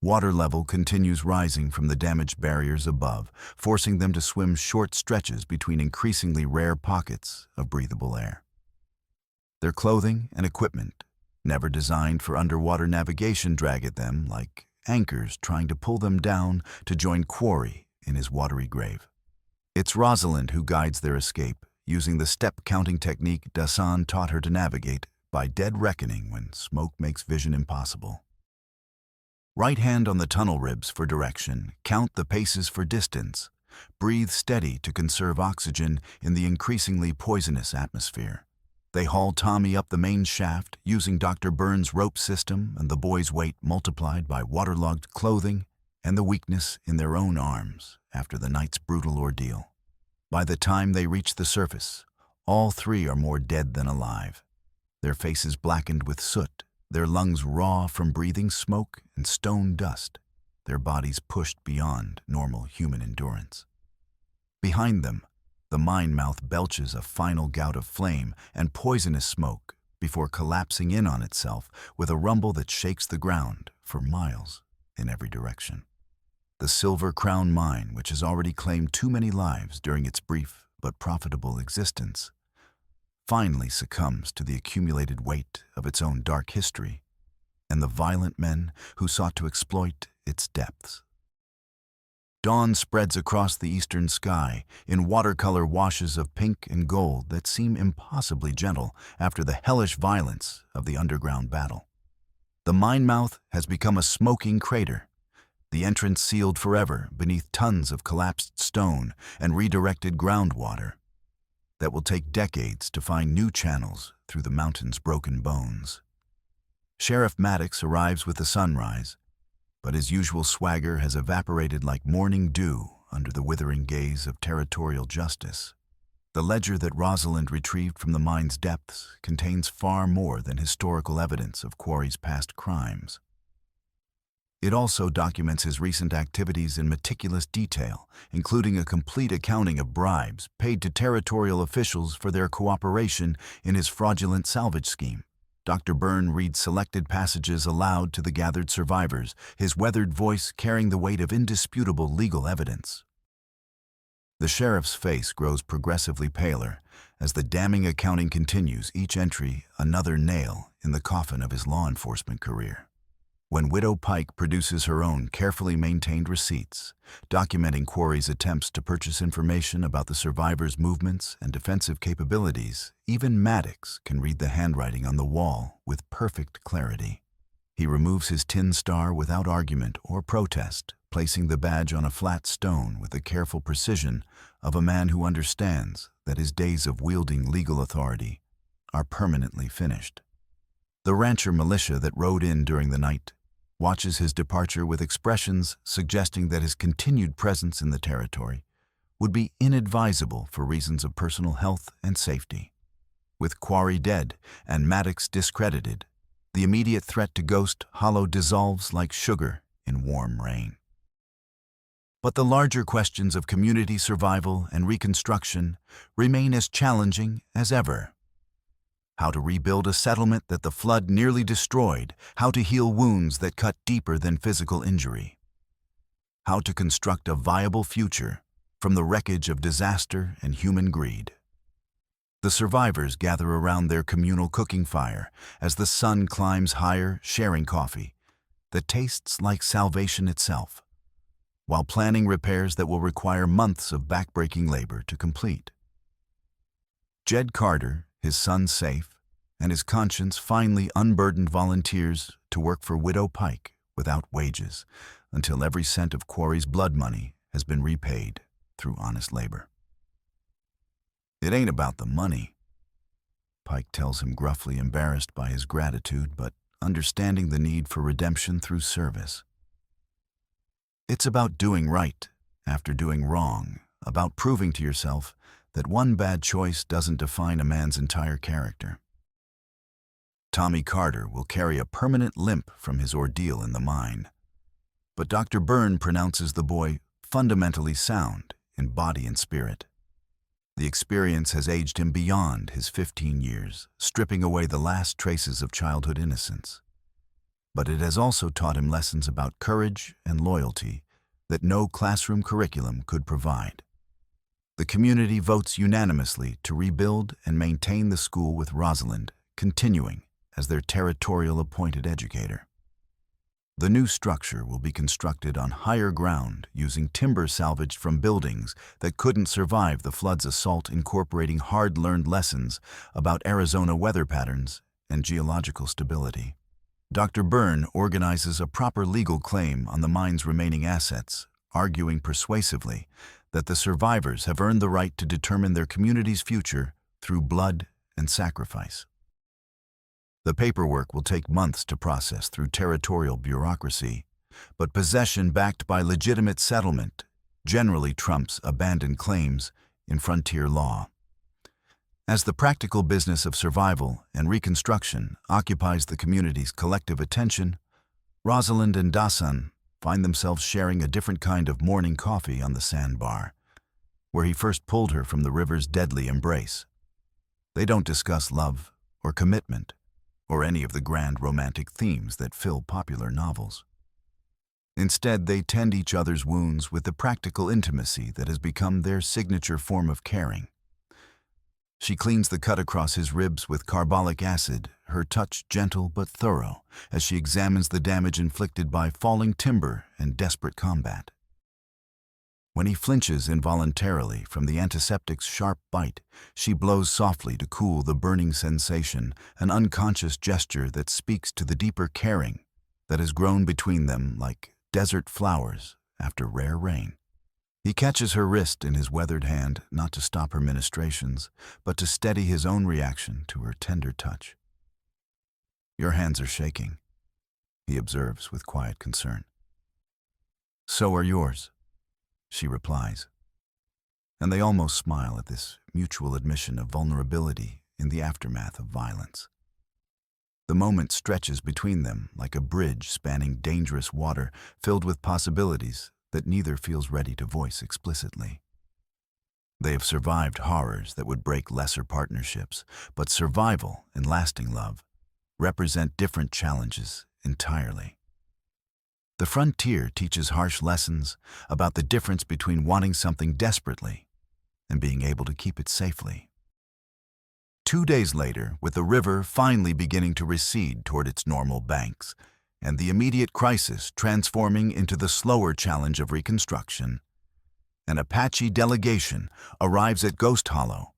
Water level continues rising from the damaged barriers above, forcing them to swim short stretches between increasingly rare pockets of breathable air. Their clothing and equipment, never designed for underwater navigation, drag at them like anchors trying to pull them down to join Quarry in his watery grave. It's Rosalind who guides their escape, using the step-counting technique Dasan taught her to navigate by dead reckoning when smoke makes vision impossible. Right hand on the tunnel ribs for direction, count the paces for distance, breathe steady to conserve oxygen in the increasingly poisonous atmosphere. They haul Tommy up the main shaft using Dr. Burns' rope system and the boy's weight multiplied by waterlogged clothing and the weakness in their own arms after the night's brutal ordeal. By the time they reach the surface, all three are more dead than alive, their faces blackened with soot, their lungs raw from breathing smoke and stone dust, their bodies pushed beyond normal human endurance. Behind them, the mine mouth belches a final gout of flame and poisonous smoke before collapsing in on itself with a rumble that shakes the ground for miles in every direction. The Silver Crown mine, which has already claimed too many lives during its brief but profitable existence, finally succumbs to the accumulated weight of its own dark history and the violent men who sought to exploit its depths. Dawn spreads across the eastern sky in watercolor washes of pink and gold that seem impossibly gentle after the hellish violence of the underground battle. The mine mouth has become a smoking crater, the entrance sealed forever beneath tons of collapsed stone and redirected groundwater that will take decades to find new channels through the mountain's broken bones. Sheriff Maddox arrives with the sunrise, but his usual swagger has evaporated like morning dew under the withering gaze of territorial justice. The ledger that Rosalind retrieved from the mine's depths contains far more than historical evidence of Quarry's past crimes. It also documents his recent activities in meticulous detail, including a complete accounting of bribes paid to territorial officials for their cooperation in his fraudulent salvage scheme. Dr. Byrne reads selected passages aloud to the gathered survivors, his weathered voice carrying the weight of indisputable legal evidence. The sheriff's face grows progressively paler as the damning accounting continues, each entry another nail in the coffin of his law enforcement career. When Widow Pike produces her own carefully maintained receipts, documenting Quarry's attempts to purchase information about the survivors' movements and defensive capabilities, even Maddox can read the handwriting on the wall with perfect clarity. He removes his tin star without argument or protest, placing the badge on a flat stone with the careful precision of a man who understands that his days of wielding legal authority are permanently finished. The rancher militia that rode in during the night watches his departure with expressions suggesting that his continued presence in the territory would be inadvisable for reasons of personal health and safety. With Quarry dead and Maddox discredited, the immediate threat to Ghost Hollow dissolves like sugar in warm rain. But the larger questions of community survival and reconstruction remain as challenging as ever. How to rebuild a settlement that the flood nearly destroyed, how to heal wounds that cut deeper than physical injury. How to construct a viable future from the wreckage of disaster and human greed. The survivors gather around their communal cooking fire as the sun climbs higher, sharing coffee that tastes like salvation itself, while planning repairs that will require months of backbreaking labor to complete. Jed Carter, his son safe, and his conscience finally unburdened, volunteers to work for Widow Pike without wages until every cent of Quarry's blood money has been repaid through honest labor. "It ain't about the money," Pike tells him gruffly, embarrassed by his gratitude but understanding the need for redemption through service. "It's about doing right after doing wrong, about proving to yourself that one bad choice doesn't define a man's entire character." Tommy Carter will carry a permanent limp from his ordeal in the mine, but Dr. Byrne pronounces the boy fundamentally sound in body and spirit. The experience has aged him beyond his 15 years, stripping away the last traces of childhood innocence. But it has also taught him lessons about courage and loyalty that no classroom curriculum could provide. The community votes unanimously to rebuild and maintain the school with Rosalind continuing as their territorial appointed educator. The new structure will be constructed on higher ground using timber salvaged from buildings that couldn't survive the flood's assault, incorporating hard-learned lessons about Arizona weather patterns and geological stability. Dr. Byrne organizes a proper legal claim on the mine's remaining assets, arguing persuasively that the survivors have earned the right to determine their community's future through blood and sacrifice. The paperwork will take months to process through territorial bureaucracy, but possession backed by legitimate settlement generally trumps abandoned claims in frontier law. As the practical business of survival and reconstruction occupies the community's collective attention, Rosalind and Dasan find themselves sharing a different kind of morning coffee on the sandbar, where he first pulled her from the river's deadly embrace. They don't discuss love or commitment or any of the grand romantic themes that fill popular novels. Instead, they tend each other's wounds with the practical intimacy that has become their signature form of caring. She cleans the cut across his ribs with carbolic acid, her touch gentle but thorough, as she examines the damage inflicted by falling timber and desperate combat. When he flinches involuntarily from the antiseptic's sharp bite, she blows softly to cool the burning sensation, an unconscious gesture that speaks to the deeper caring that has grown between them like desert flowers after rare rain. He catches her wrist in his weathered hand, not to stop her ministrations, but to steady his own reaction to her tender touch. "Your hands are shaking," he observes with quiet concern. "So are yours," she replies, and they almost smile at this mutual admission of vulnerability in the aftermath of violence. The moment stretches between them like a bridge spanning dangerous water filled with possibilities that neither feels ready to voice explicitly. They have survived horrors that would break lesser partnerships, but survival and lasting love represent different challenges entirely. The frontier teaches harsh lessons about the difference between wanting something desperately and being able to keep it safely. 2 days later, with the river finally beginning to recede toward its normal banks, and the immediate crisis transforming into the slower challenge of reconstruction, an Apache delegation arrives at Ghost Hollow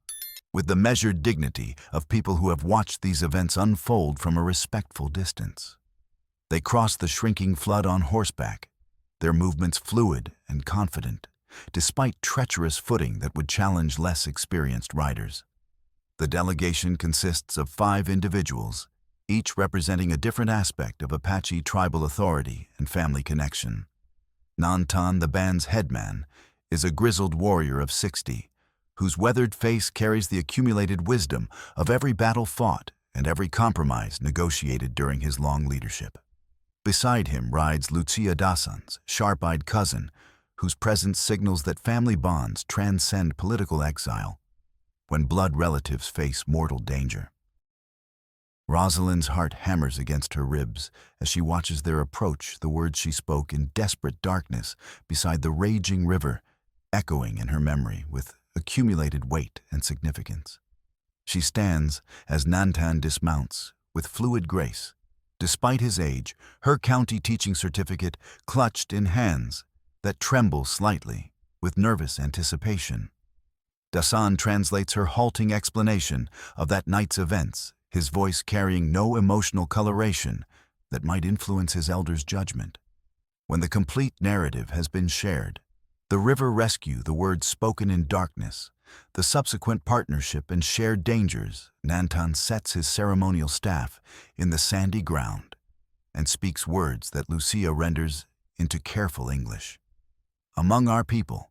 with the measured dignity of people who have watched these events unfold from a respectful distance. They cross the shrinking flood on horseback, their movements fluid and confident, despite treacherous footing that would challenge less experienced riders. The delegation consists of 5 individuals, each representing a different aspect of Apache tribal authority and family connection. Nantan, the band's headman, is a grizzled warrior of 60, whose weathered face carries the accumulated wisdom of every battle fought and every compromise negotiated during his long leadership. Beside him rides Lucia Dasan's sharp-eyed cousin, whose presence signals that family bonds transcend political exile when blood relatives face mortal danger. Rosalind's heart hammers against her ribs as she watches their approach, the words she spoke in desperate darkness beside the raging river, echoing in her memory with accumulated weight and significance. She stands as Nantan dismounts with fluid grace, despite his age, her county teaching certificate clutched in hands that tremble slightly with nervous anticipation. Dasan translates her halting explanation of that night's events, his voice carrying no emotional coloration that might influence his elder's judgment. When the complete narrative has been shared, the river rescue, the words spoken in darkness, the subsequent partnership and shared dangers, Nantan sets his ceremonial staff in the sandy ground and speaks words that Lucia renders into careful English. Among our people,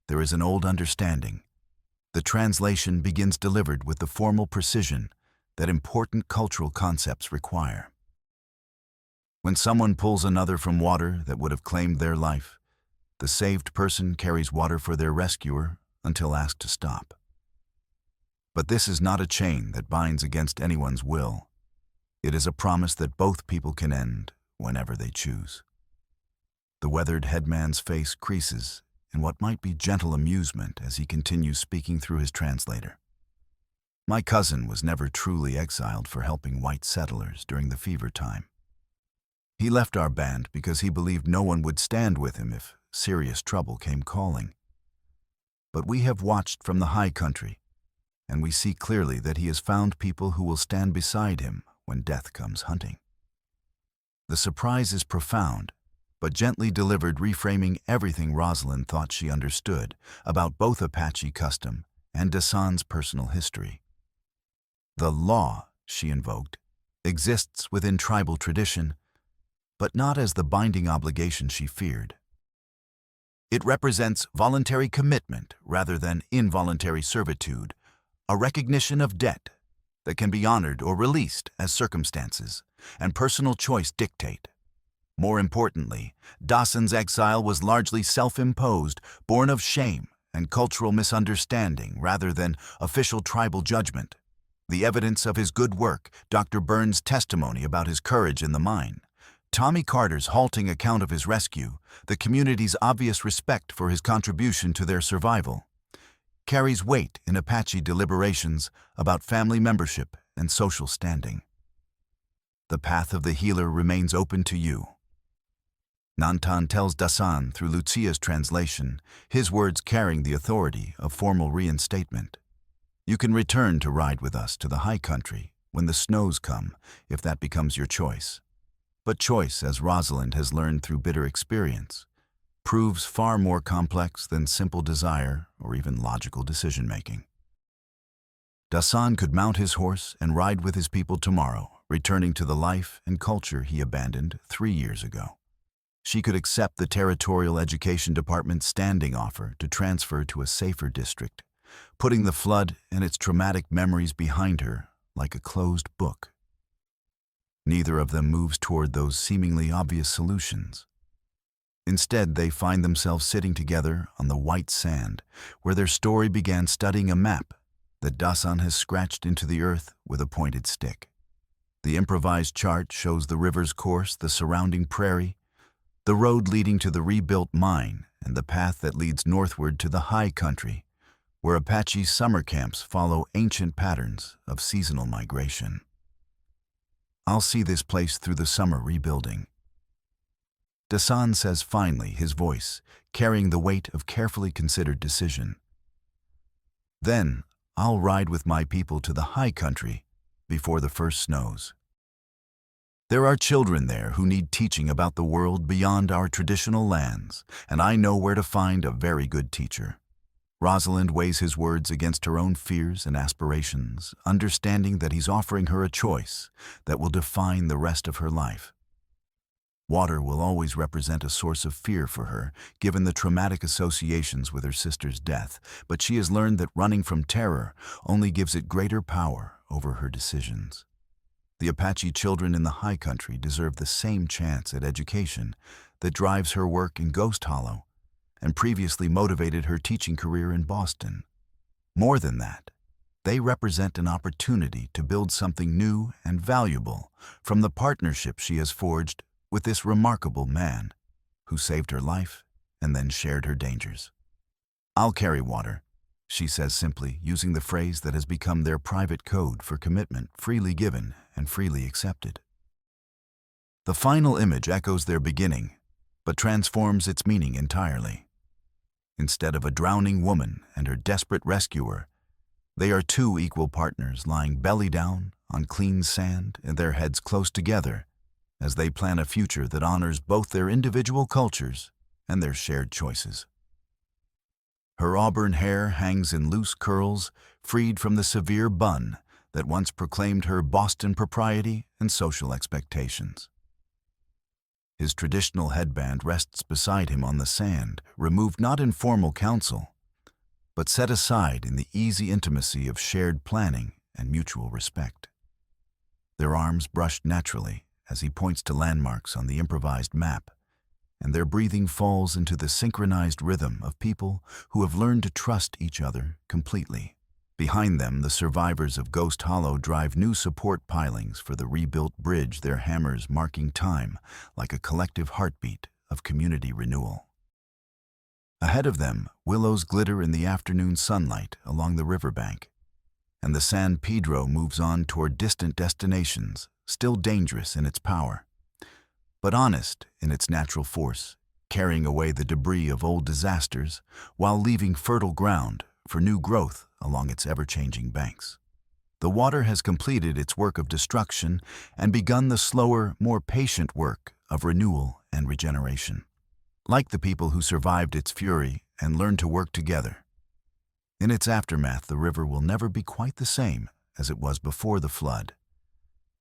there is an old understanding. The translation begins delivered with the formal precision that important cultural concepts require. When someone pulls another from water that would have claimed their life, the saved person carries water for their rescuer until asked to stop. But this is not a chain that binds against anyone's will. It is a promise that both people can end whenever they choose. The weathered headman's face creases in what might be gentle amusement as he continues speaking through his translator. My cousin was never truly exiled for helping white settlers during the fever time. He left our band because he believed no one would stand with him if serious trouble came calling. But we have watched from the high country, and we see clearly that he has found people who will stand beside him when death comes hunting. The surprise is profound, but gently delivered, reframing everything Rosalind thought she understood about both Apache custom and Dasan's personal history. The law, she invoked, exists within tribal tradition, but not as the binding obligation she feared. It represents voluntary commitment rather than involuntary servitude, a recognition of debt that can be honored or released as circumstances and personal choice dictate. More importantly, Dasan's exile was largely self-imposed, born of shame and cultural misunderstanding rather than official tribal judgment. The evidence of his good work, Dr. Burns' testimony about his courage in the mine, Tommy Carter's halting account of his rescue, the community's obvious respect for his contribution to their survival, carries weight in Apache deliberations about family membership and social standing. The path of the healer remains open to you. Nantan tells Dasan through Lucia's translation, his words carrying the authority of formal reinstatement. You can return to ride with us to the high country when the snows come, if that becomes your choice. But choice, as Rosalind has learned through bitter experience, proves far more complex than simple desire or even logical decision-making. Dasan could mount his horse and ride with his people tomorrow, returning to the life and culture he abandoned 3 years ago. She could accept the Territorial Education Department's standing offer to transfer to a safer district, putting the flood and its traumatic memories behind her like a closed book. Neither of them moves toward those seemingly obvious solutions. Instead, they find themselves sitting together on the white sand, where their story began studying a map that Dasan has scratched into the earth with a pointed stick. The improvised chart shows the river's course, the surrounding prairie, the road leading to the rebuilt mine, and the path that leads northward to the high country, where Apache summer camps follow ancient patterns of seasonal migration. I'll see this place through the summer rebuilding. Dasan says finally, his voice carrying the weight of carefully considered decision. Then I'll ride with my people to the high country before the first snows. There are children there who need teaching about the world beyond our traditional lands, and I know where to find a very good teacher. Rosalind weighs his words against her own fears and aspirations, understanding that he's offering her a choice that will define the rest of her life. Water will always represent a source of fear for her, given the traumatic associations with her sister's death, but she has learned that running from terror only gives it greater power over her decisions. The Apache children in the high country deserve the same chance at education that drives her work in Ghost Hollow and previously motivated her teaching career in Boston. More than that, they represent an opportunity to build something new and valuable from the partnership she has forged with this remarkable man who saved her life and then shared her dangers. I'll carry water, she says simply, using the phrase that has become their private code for commitment, freely given and freely accepted. The final image echoes their beginning, but transforms its meaning entirely. Instead of a drowning woman and her desperate rescuer, they are two equal partners lying belly down on clean sand and their heads close together as they plan a future that honors both their individual cultures and their shared choices. Her auburn hair hangs in loose curls, freed from the severe bun that once proclaimed her Boston propriety and social expectations. His traditional headband rests beside him on the sand, removed not in formal counsel, but set aside in the easy intimacy of shared planning and mutual respect. Their arms brushed naturally as he points to landmarks on the improvised map, and their breathing falls into the synchronized rhythm of people who have learned to trust each other completely. Behind them, the survivors of Ghost Hollow drive new support pilings for the rebuilt bridge, their hammers marking time like a collective heartbeat of community renewal. Ahead of them, willows glitter in the afternoon sunlight along the riverbank, and the San Pedro moves on toward distant destinations, still dangerous in its power, but honest in its natural force, carrying away the debris of old disasters while leaving fertile ground for new growth along its ever-changing banks. The water has completed its work of destruction and begun the slower, more patient work of renewal and regeneration. Like the people who survived its fury and learned to work together. In its aftermath, the river will never be quite the same as it was before the flood,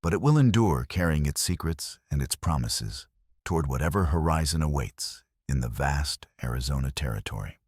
but it will endure carrying its secrets and its promises, toward whatever horizon awaits in the vast Arizona territory.